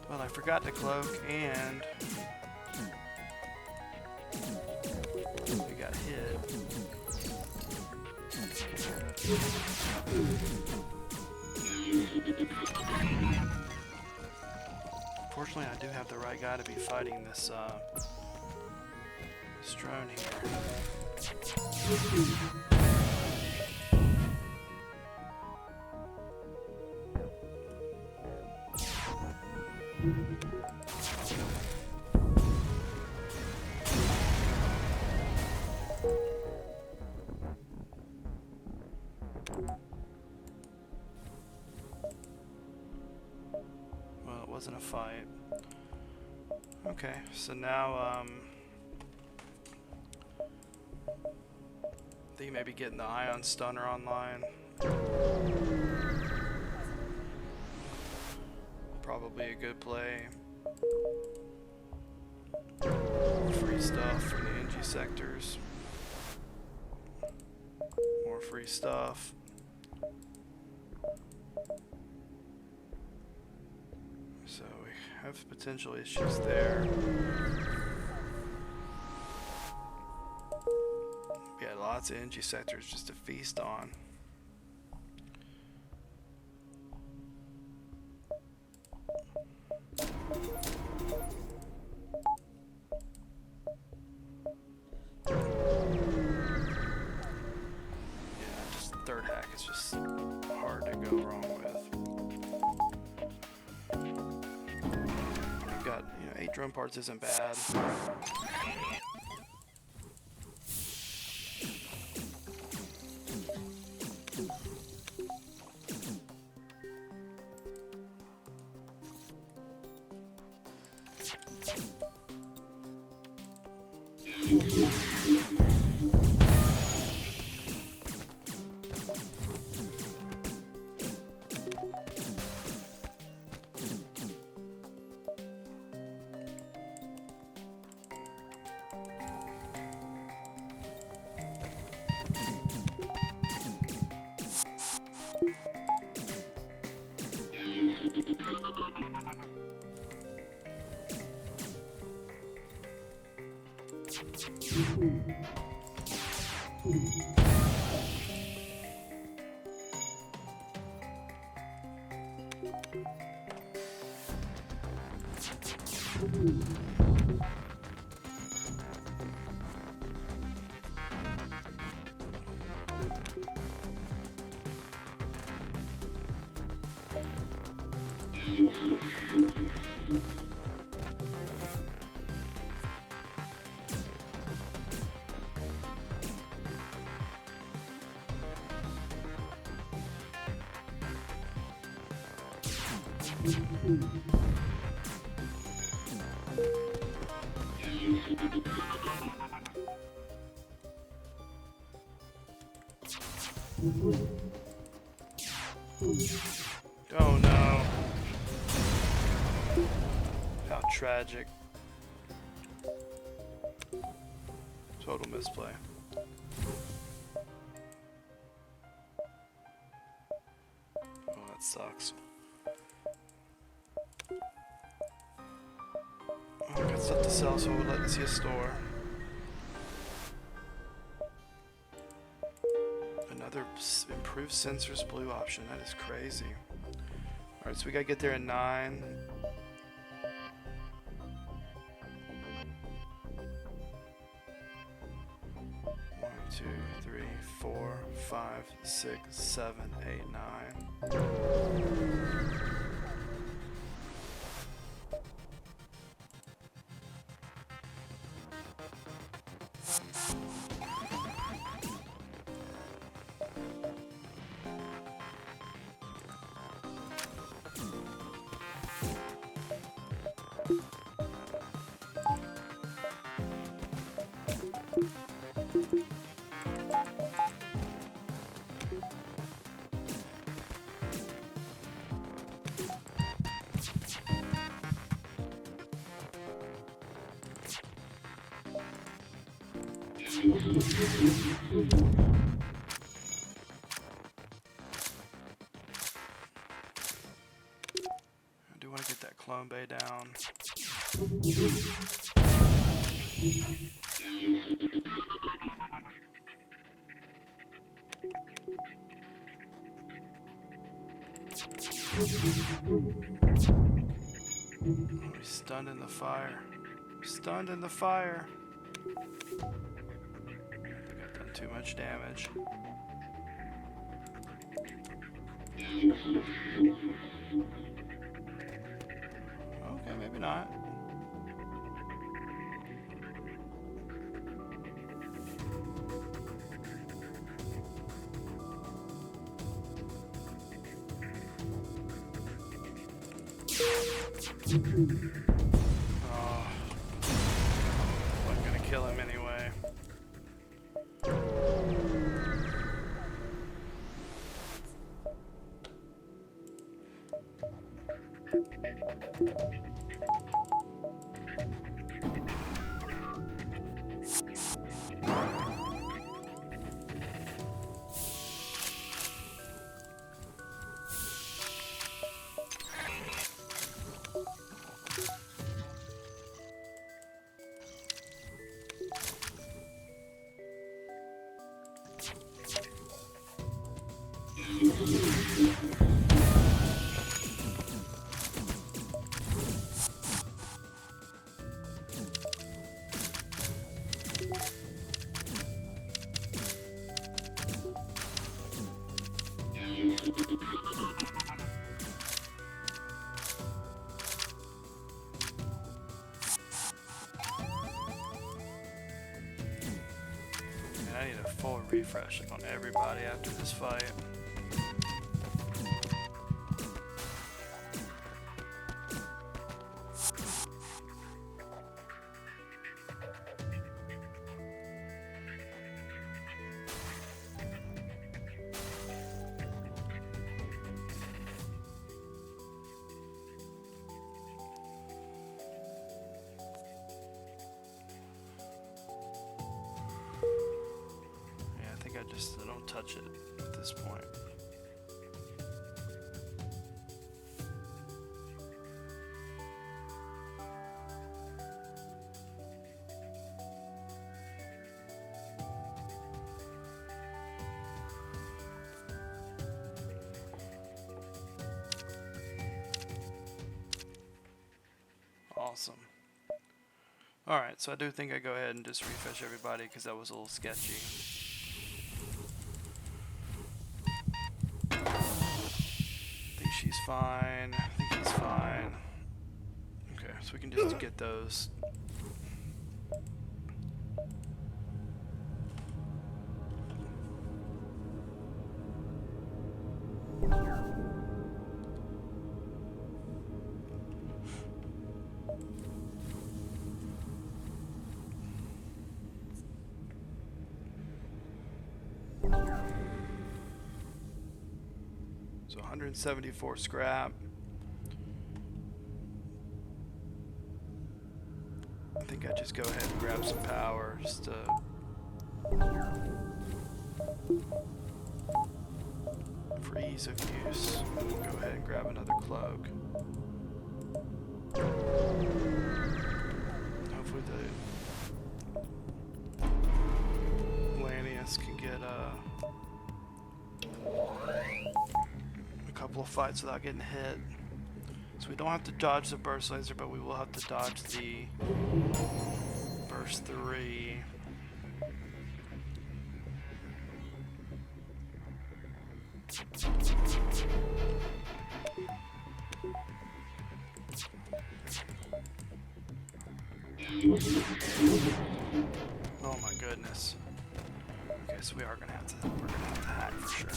Well, I forgot to cloak and we got hit. Unfortunately, I do have the right guy to be fighting this drone here. Well, it wasn't a fight. Okay, so now I think maybe getting the ion stunner online. Probably a good play. Free stuff from the NG sectors. More free stuff. So we have potential issues there. Yeah, lots of NG sectors just to feast on. Third hack is just hard to go wrong with. We've got, 8 drone parts isn't bad. Oh no. How tragic. Total misplay. Oh, that sucks. Oh, I got stuff to sell, so we'll let me see a store. Another improved sensors blue option. That is crazy. Alright, so we gotta get there in 9. One, 2, 3, 4, 5, 6, 7, 8, 9. I do want to get that clone bay down. Oh, he's stunned in the fire. Stunned in the fire. I think I've done too much damage. Okay, maybe not. Oh, wasn't gonna kill him anyway. Man, I need a full refresh on everybody after this fight. I don't touch it at this point. Awesome. Alright, so I do think I go ahead and just refresh everybody because that was a little sketchy. She's fine. I think he's fine. Okay, so we can just get those. So 174 scrap. I think I just go ahead and grab some power just to for ease of use. Go ahead and grab another cloak. Hopefully the Lanius can get a couple of fights without getting hit. So we don't have to dodge the burst laser, but we will have to dodge the burst 3. Oh my goodness. Okay, so we're gonna have to hack for sure.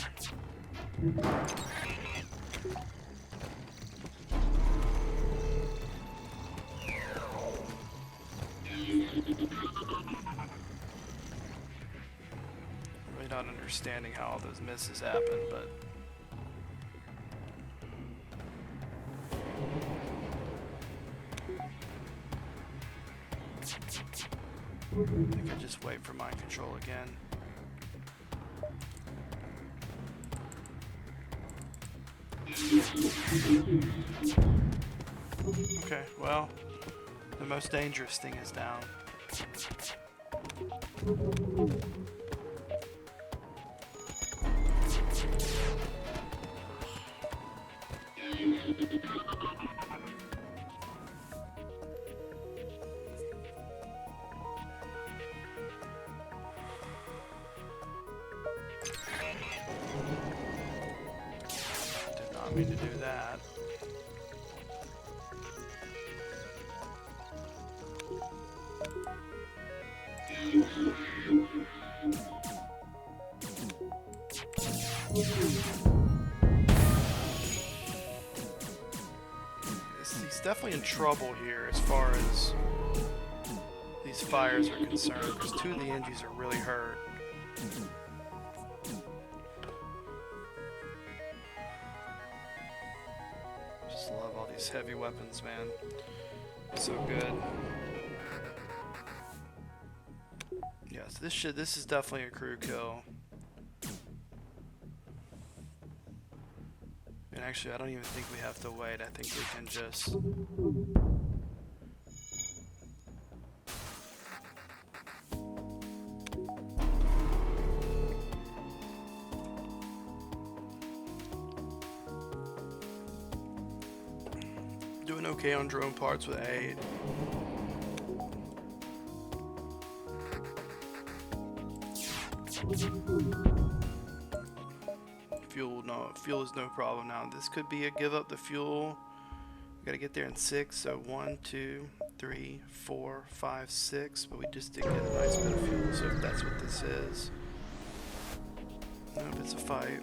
Really not understanding how all those misses happen, but I think I just wait for mind control again. Okay, well, the most dangerous thing is down. he's definitely in trouble here as far as these fires are concerned, because 2 of the Engis are really hurt. Just love all these heavy weapons, man. So good. Yeah, so this is definitely a crew kill. And actually, I don't even think we have to wait. I think we can just... Doing okay on drone parts with 8. Fuel is no problem now. This could be a give up the fuel. We gotta get there in 6, so 1, 2, 3, 4, 5, 6, but we just did get a nice bit of fuel, so if that's what this is. Nope, it's a fight.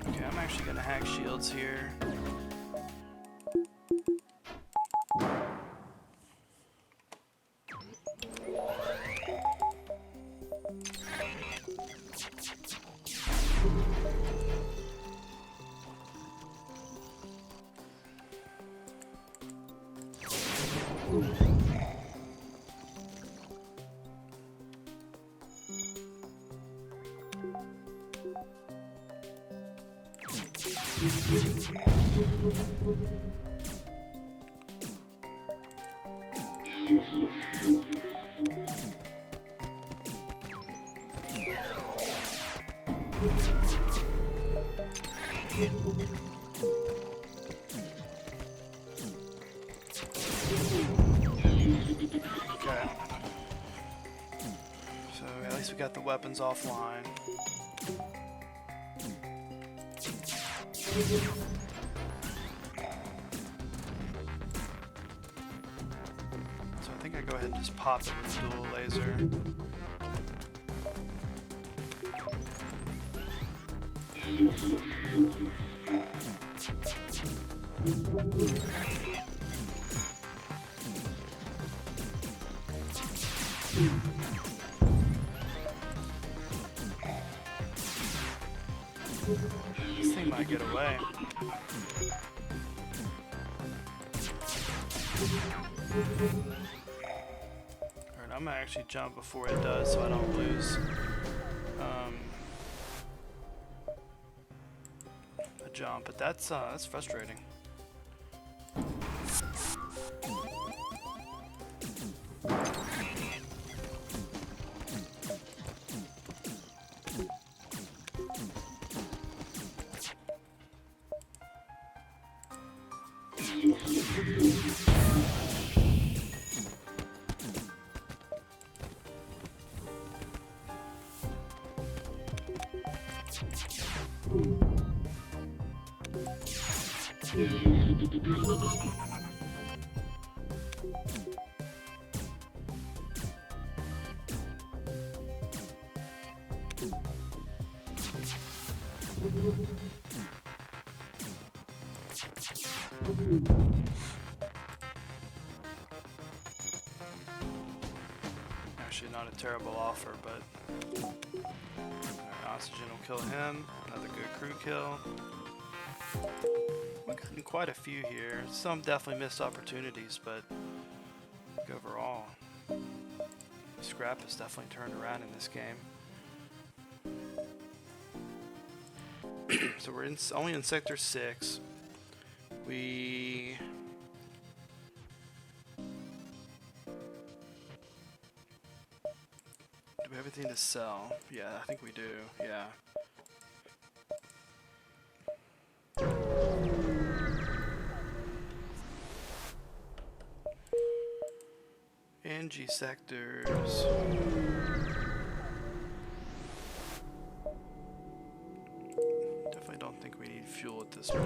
Okay, I'm actually gonna hack shields here. Okay. So at least we got the weapons offline. So I think I go ahead and just pop it with the dual laser. This thing might get away. Alright, I'm gonna actually jump before it does so I don't lose a jump, but that's frustrating. Actually, not a terrible offer, but oxygen will kill him. Another good crew kill. We're getting quite a few here. Some definitely missed opportunities, but overall, scrap has definitely turned around in this game. So we're only in sector 6. Do we have everything to sell? Yeah, I think we do. Yeah. NG sectors. Definitely don't think we need fuel at this point.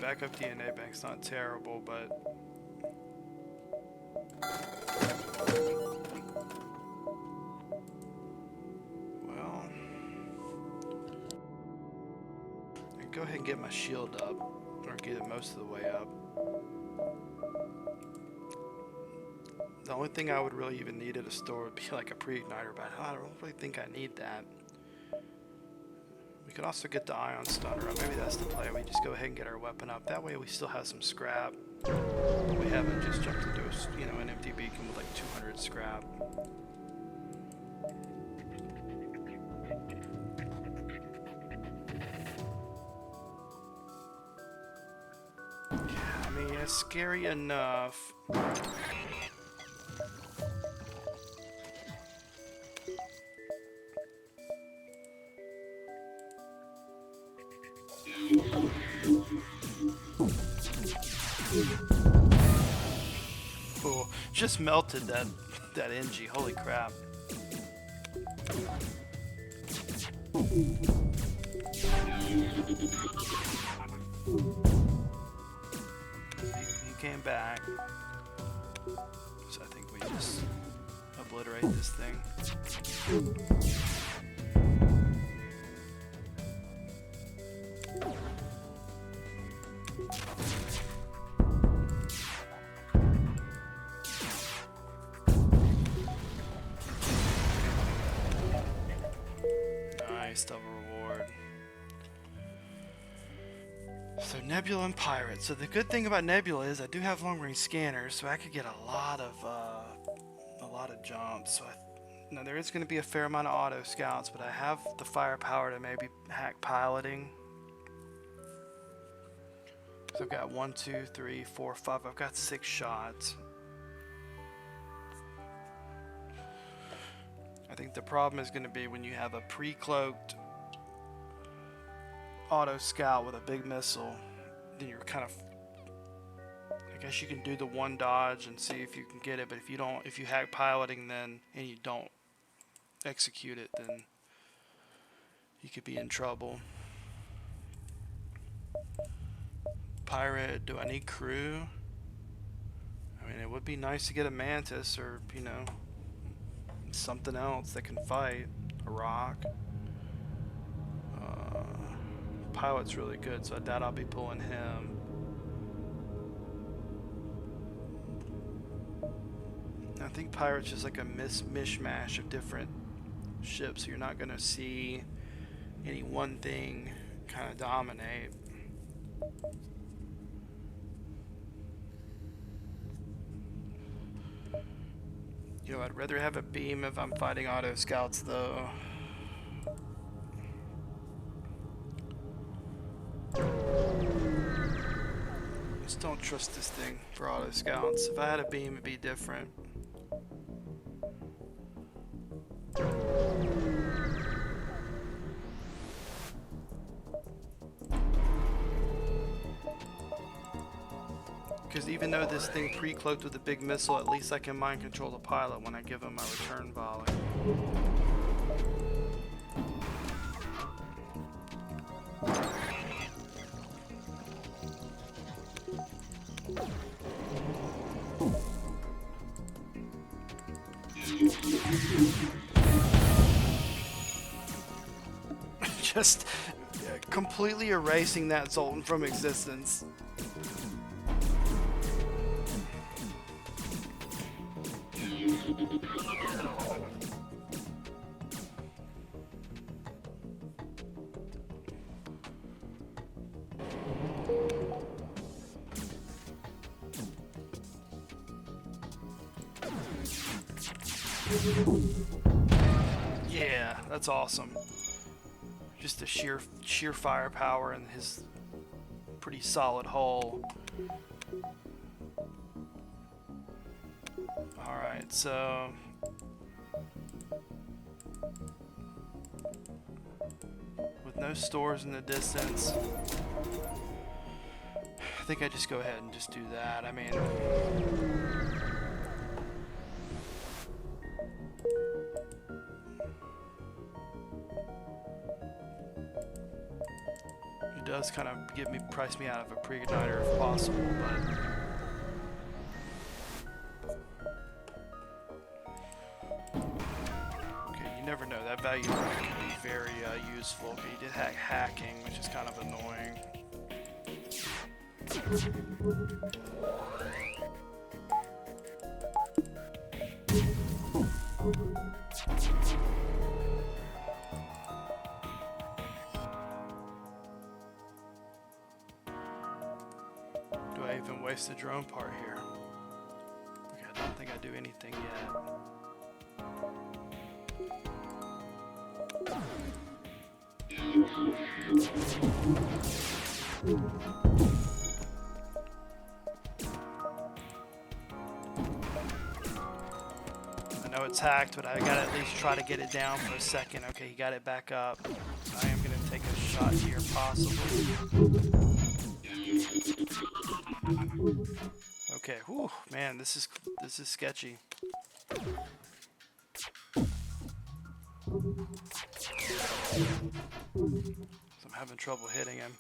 backup DNA bank's not terrible, but well, I can go ahead and get my shield up, or get it most of the way up. The only thing I would really even need at a store would be like a pre-igniter, but I don't really think I need that. We could also get the ion stunner up. Maybe that's the play. We just go ahead and get our weapon up. That way we still have some scrap. We haven't just jumped into a, an empty beacon with like 200 scrap. Yeah, I mean, it's scary enough. Oh, just melted that NG. Holy crap. He came back. So I think we just obliterate this thing. Nice double reward. So Nebula and Pirate. So the good thing about Nebula is I do have long range scanners, so I could get a lot of jumps. So now there is going to be a fair amount of auto scouts, but I have the firepower to maybe hack piloting. So I've got 1, 2, 3, 4, 5. I've got 6 shots. I think the problem is going to be when you have a pre-cloaked auto scout with a big missile, then you're kind of, I guess you can do the one dodge and see if you can get it, but if you hack piloting then and you don't execute it, then you could be in trouble. Pirate, do I need crew? I mean, it would be nice to get a Mantis or, something else that can fight. A rock. Pilot's really good, so I doubt I'll be pulling him. I think Pirate's just like a mishmash of different ships, so you're not going to see any one thing kind of dominate. I'd rather have a beam if I'm fighting auto scouts, though. Just don't trust this thing for auto scouts. If I had a beam, it'd be different. Because even though this thing pre-cloaked with a big missile, at least I can mind control the pilot when I give him my return volley. Just completely erasing that Zoltan from existence. Yeah, that's awesome. Just the sheer firepower and his pretty solid hull. Alright, so with no stores in the distance, I think I just go ahead and just do that. I mean, does kind of price me out of a pre-igniter if possible, but okay, you never know. That value can be very useful. Okay, he did hacking, which is kind of annoying. Do I even waste the drone part here? Okay, I don't think I do anything yet. I know it's hacked, but I gotta at least try to get it down for a second. Okay, he got it back up. I am gonna take a shot here, possibly. Okay, whew, man, this is sketchy. So I'm having trouble hitting him.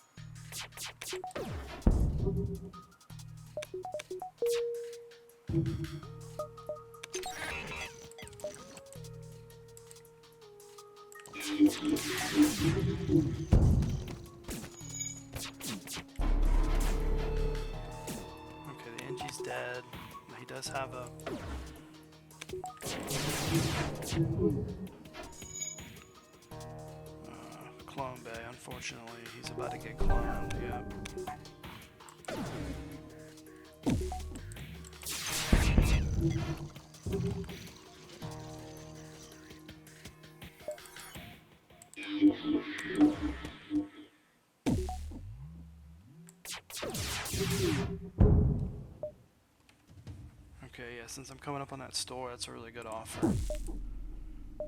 Okay, the NG's dead. He does have a... clone bay, unfortunately. He's about to get cloned, yep. Okay, yeah, since I'm coming up on that store, that's a really good offer.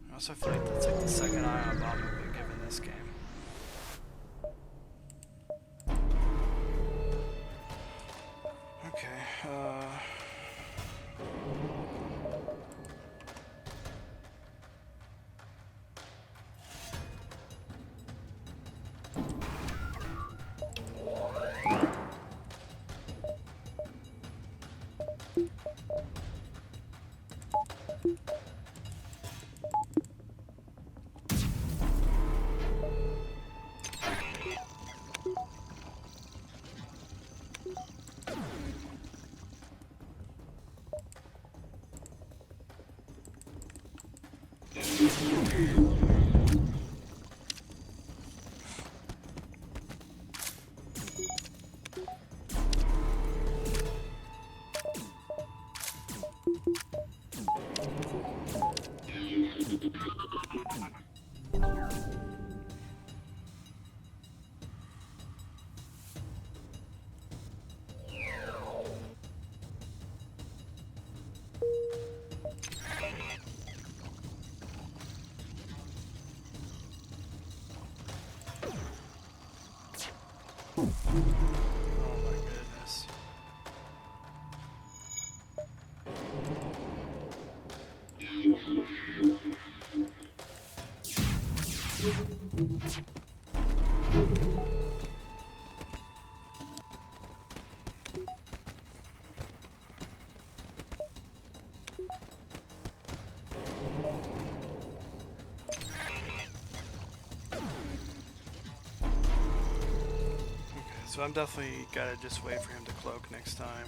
I also feel like that's like the second ion bomb I've been given this game. Okay, oh my goodness. So I'm definitely gotta just wait for him to cloak next time.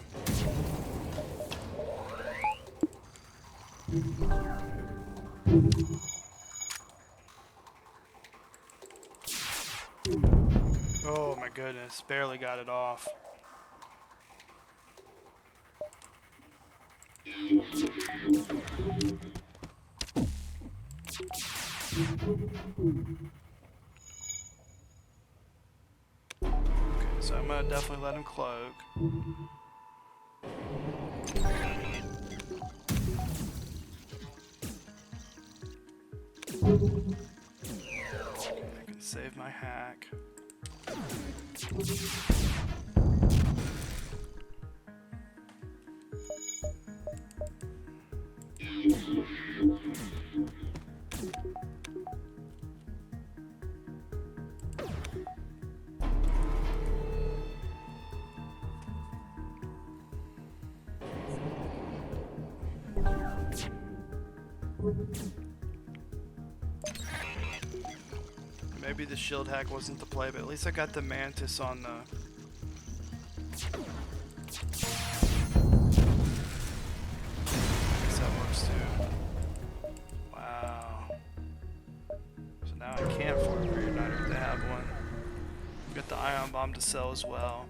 Oh my goodness, barely got it off. So I'm gonna definitely let him cloak. I can save my hack. Maybe the shield hack wasn't the play, but at least I got the mantis on the... I guess that works too. Wow. So now I can't afford a Reuniter if they have one. Got the ion bomb to sell as well.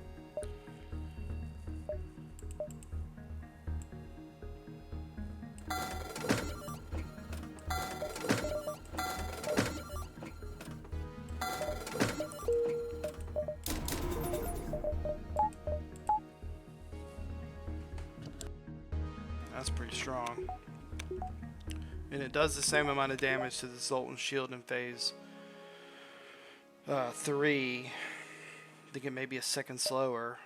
That's pretty strong. And it does the same amount of damage to the Zoltan shield in phase 3. I think it may be a second slower.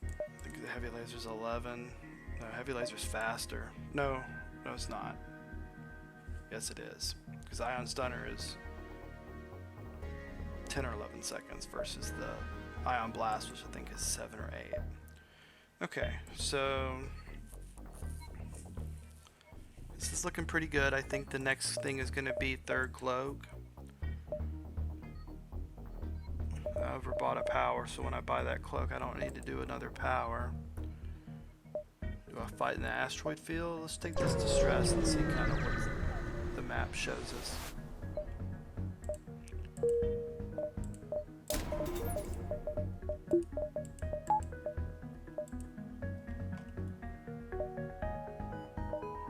I think the heavy laser's 11. No, heavy laser's faster. No, it's not. Yes, it is. Because Ion Stunner is 10 or 11 seconds versus the Ion Blast, which I think is 7 or 8. Okay, so this is looking pretty good. I think the next thing is going to be third cloak. I overbought a power, so when I buy that cloak, I don't need to do another power. Do I fight in the asteroid field? Let's take this distress and see kind of what the map shows us.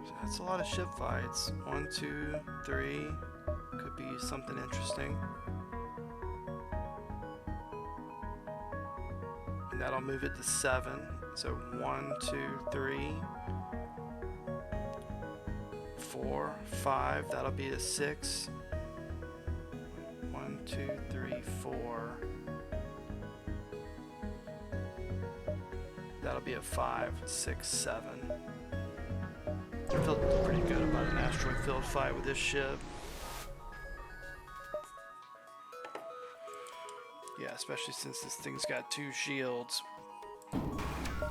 So that's a lot of ship fights. 1, 2, 3. Could be something interesting. And that'll move it to 7. So 1, 2, 3, 4, 5. That'll be a 6. 1, 2, 3, 4. That'll be a 5, 6, 7. I feel pretty good about an asteroid field fight with this ship. Yeah, especially since this thing's got 2 shields.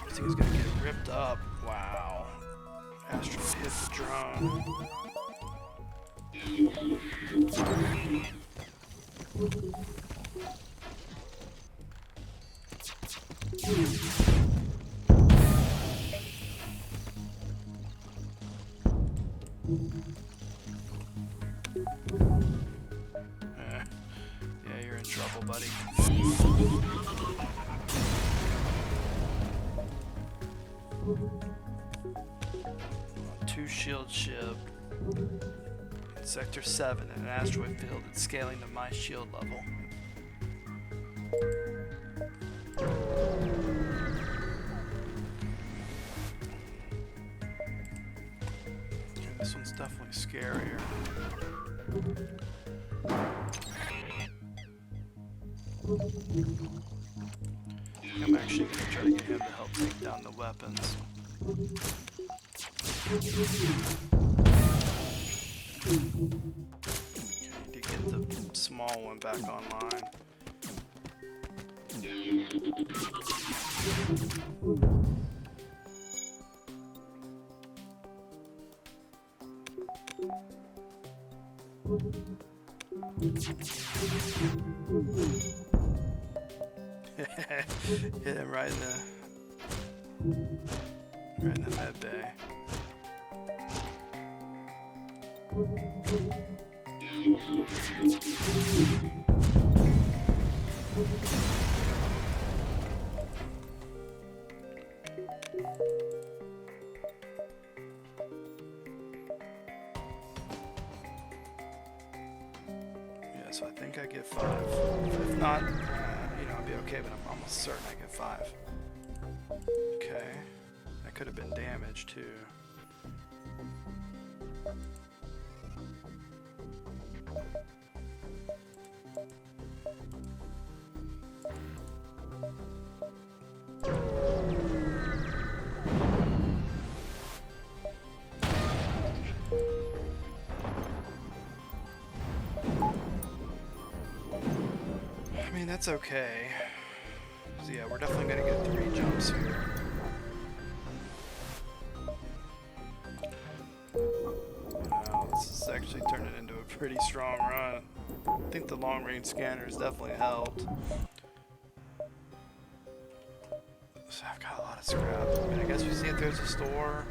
This thing's gonna get ripped up. Wow. Asteroid hit the drone. Yeah, you're in trouble, buddy. 2 shield ship. Sector 7 in an asteroid field. It's scaling to my shield level. Okay, this one's definitely scarier. I'm actually going to try to get him to help take down the weapons. Okay, to get the small one back online. Hit him right in the med bay. Yeah, so I think I get 5. If not, I'll be okay, but I'm almost certain I get 5. Okay. That could have been damage too. I mean, that's okay. So yeah, we're definitely gonna get 3 jumps here. Wow, this is actually turned it into a pretty strong run. I think the long range scanners definitely helped. So I've got a lot of scrap. I mean, I guess we see if there's a store.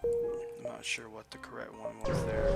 I'm not sure what the correct one was there.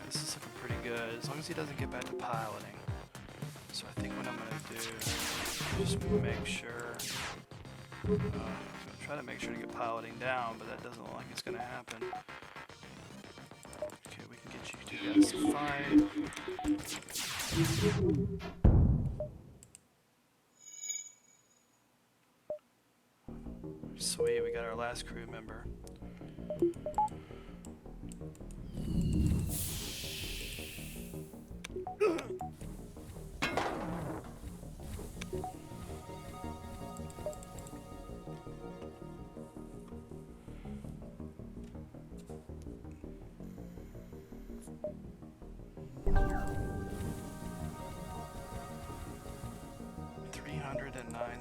This is looking pretty good, as long as he doesn't get back to piloting. So I think what I'm gonna do is just make sure. I'm gonna try to make sure to get piloting down, but that doesn't look like it's gonna happen. Okay, we can get you two guys to fight. Sweet, we got our last crew member.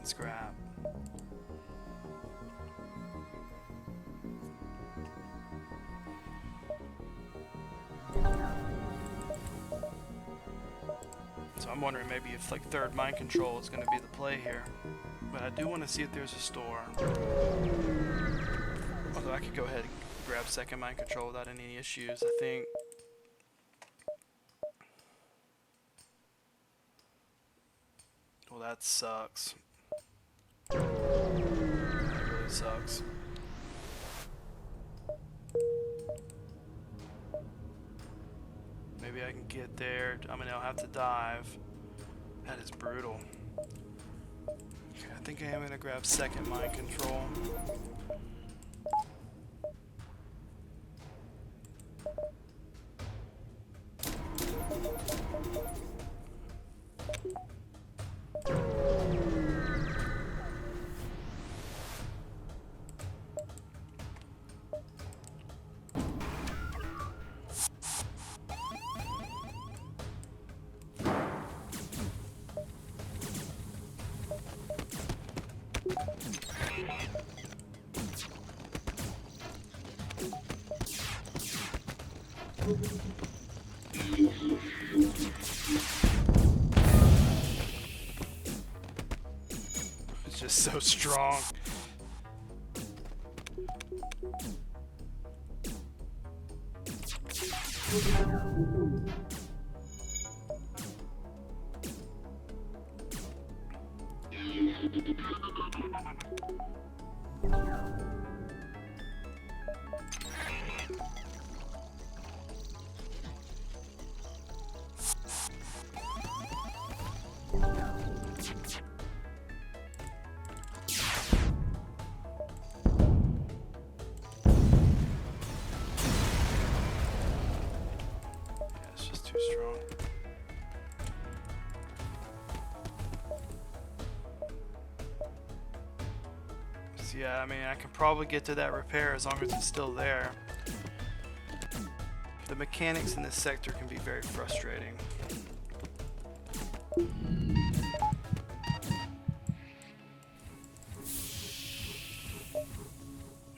Scrap. So I'm wondering maybe if like third mind control is going to be the play here. But I do want to see if there's a store. Although I could go ahead and grab second mind control without any issues, I think. Well, that sucks. That really sucks. Maybe I can get there. I mean, I'll have to dive. That is brutal. Okay, I think I am going to grab second mind control. It's just so strong. Yeah, I mean, I can probably get to that repair as long as it's still there. The mechanics in this sector can be very frustrating.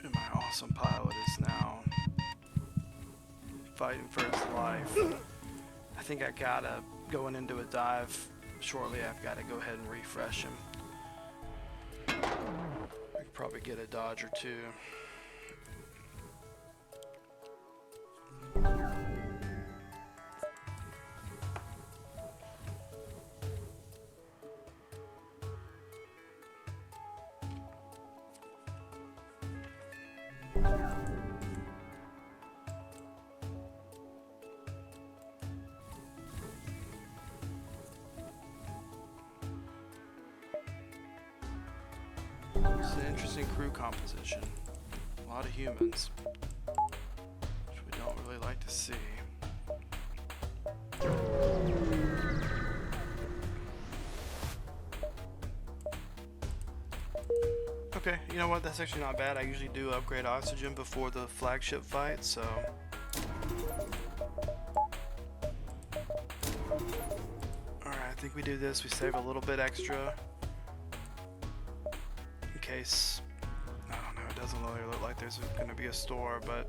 And my awesome pilot is now fighting for his life. I think I gotta, going into a dive shortly, I've got to go ahead and refresh him. Probably get a dodge or two. It's an interesting crew composition. A lot of humans, which we don't really like to see. Okay, you know what? That's actually not bad. I usually do upgrade oxygen before the flagship fight, so. Alright, I think we do this. We save a little bit extra. In case. I don't know, it doesn't really look like there's going to be a store, but.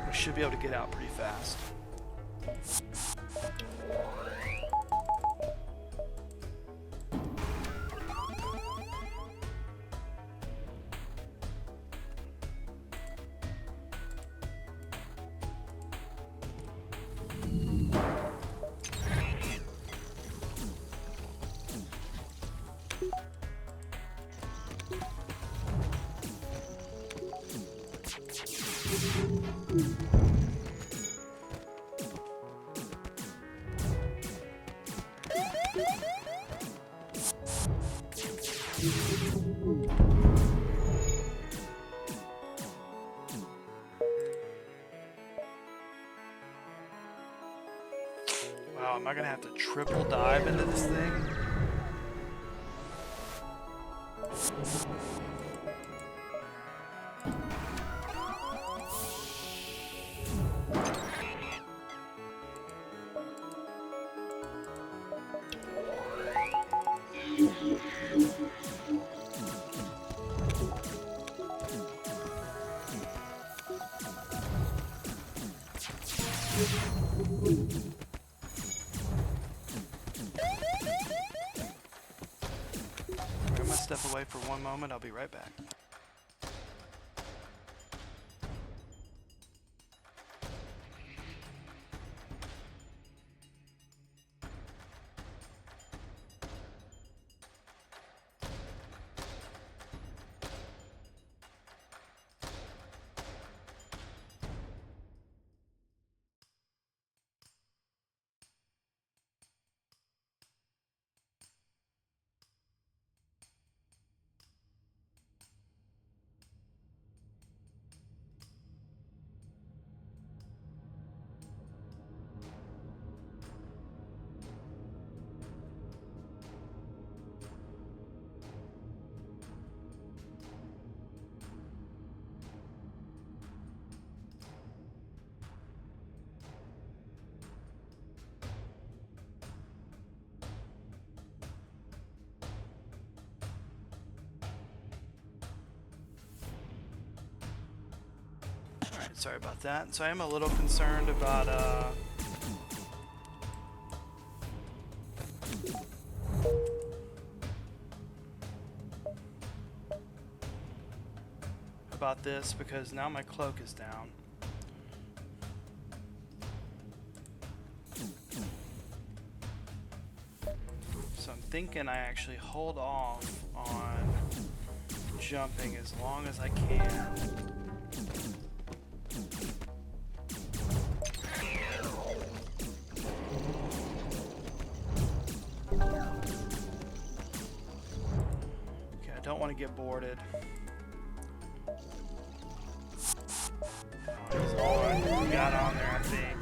We should be able to get out pretty fast. Wow, am I gonna have to triple dive into this thing? I'm gonna step away for one moment. I'll be right back. Alright, sorry about that. So I am a little concerned about this because now my cloak is down. So I'm thinking I actually hold off on jumping as long as I can. Okay, I don't want to get boarded. He's on. He got on there, I think.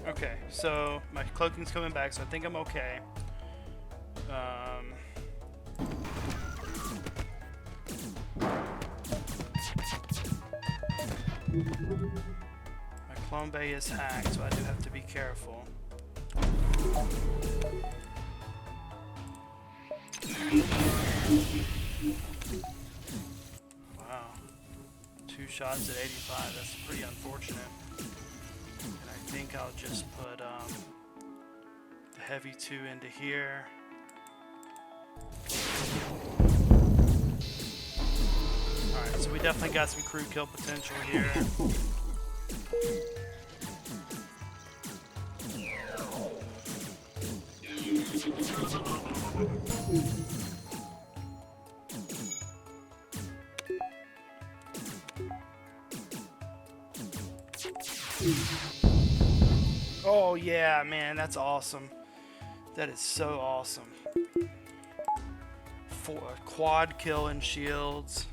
Okay, so my cloaking's coming back, so I think I'm okay. My clone bay is hacked, so I do have to be careful. Wow. 2 shots at 85, that's pretty unfortunate. And I think I'll just put the heavy 2 into here. Alright, so we definitely got some crew kill potential here. Oh yeah, man, that's awesome. That is so awesome. Quad kill and shields.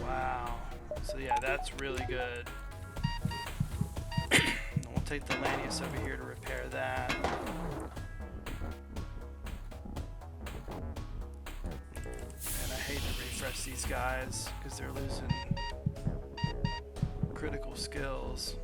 Wow. So yeah, that's really good. We'll take the Lanius over here to repair that. And I hate to refresh these guys because they're losing critical skills.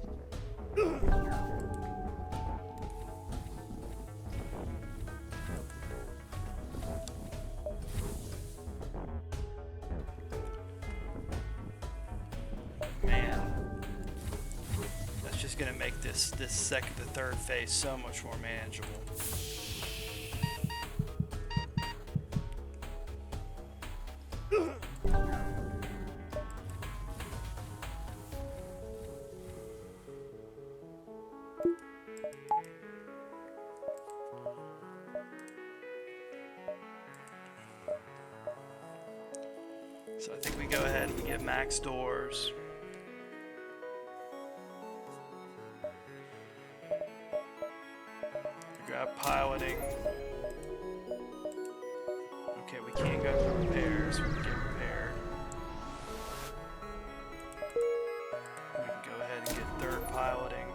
Man, that's just gonna make this second to third phase so much more manageable. So I think we go ahead and get max doors. Grab piloting. Okay, we can't go for repairs. We can get repaired. We can go ahead and get third piloting.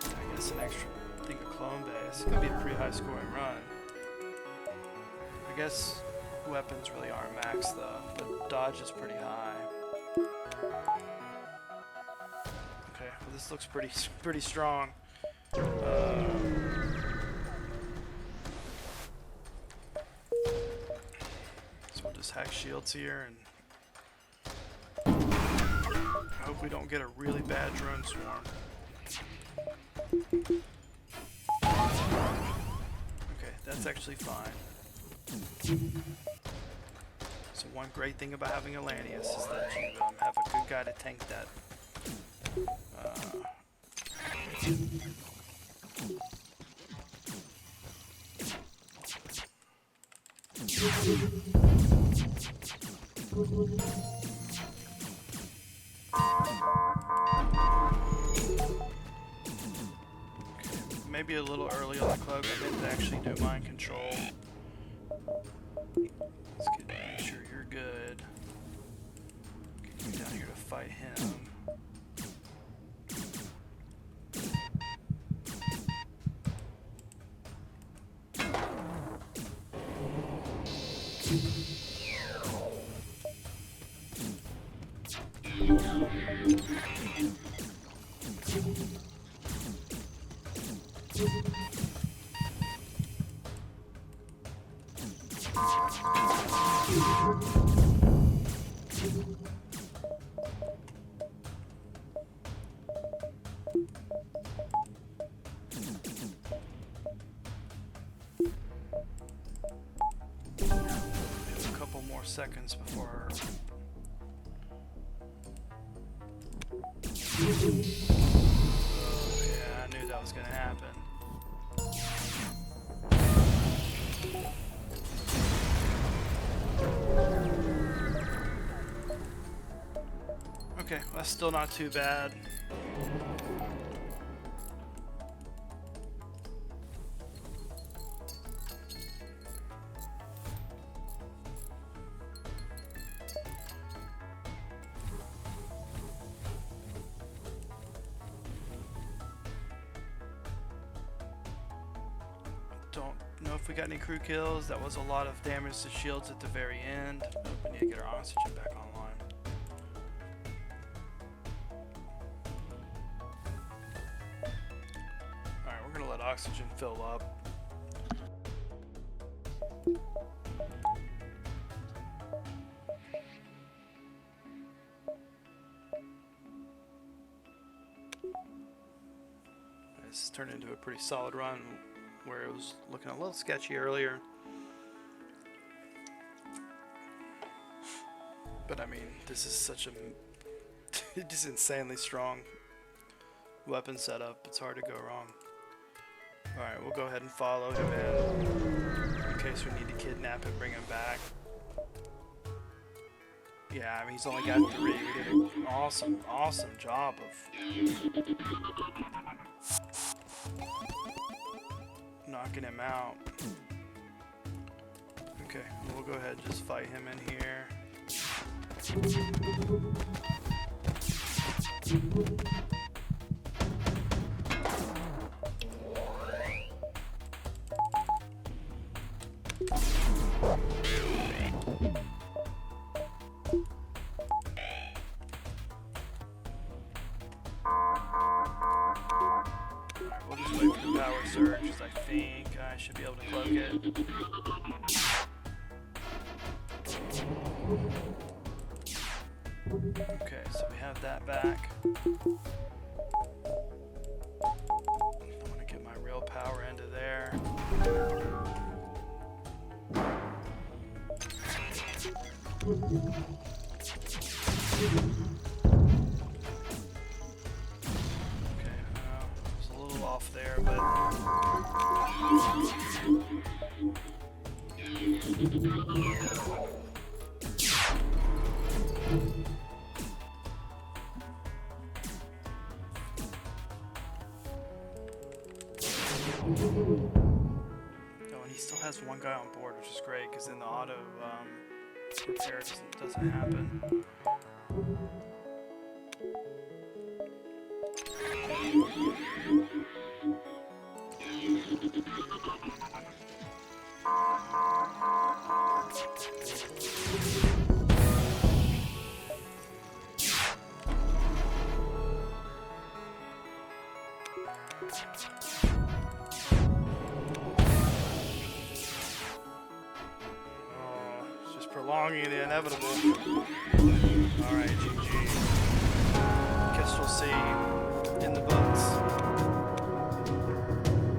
I guess an extra thing of clone base. It's gonna be a pretty high scoring run. I guess weapons really aren't max though, but dodge is pretty high. Okay, well this looks pretty strong. So we'll just hack shields here and hope we don't get a really bad drone swarm. Okay, that's actually fine. So one great thing about having a Lanius is that you have a good guy to tank that. Maybe a little early on the cloak. I meant to actually do mind control. Let's make sure you're good. Get you down here to fight him. A couple more seconds before. Oh, yeah, I knew that was gonna happen. Okay, well, that's still not too bad. Don't know if we got any crew kills. That was a lot of damage to shields at the very end. We need to get our oxygen back online. Alright, we're gonna let oxygen fill up. It's turned into a pretty solid run where it was looking a little sketchy earlier. But I mean, this is such a just insanely strong weapon setup. It's hard to go wrong. Alright, we'll go ahead and follow him in case we need to kidnap him, bring him back. Yeah, I mean, he's only got 3. We did an awesome job of knocking him out. Okay, we'll go ahead and just fight him in here. We'll just wait for the power surge, because I think I should be able to cloak it. Okay, so we have that back. I want to get my real power into there. Off there, but oh, and he still has 1 guy on board, which is great because then the auto repair doesn't happen. It's just prolonging the inevitable. Alright, GG. Kestrel C in the books.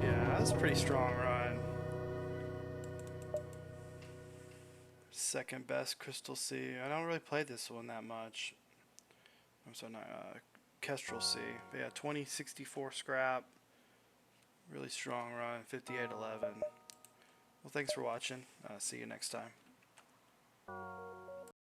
Yeah, that's a pretty strong run. Second best Crystal C. I don't really play this one that much. I'm sorry, not Kestrel C. But yeah, 2064 scrap. Really strong run, 5811. Well, thanks for watching. See you next time.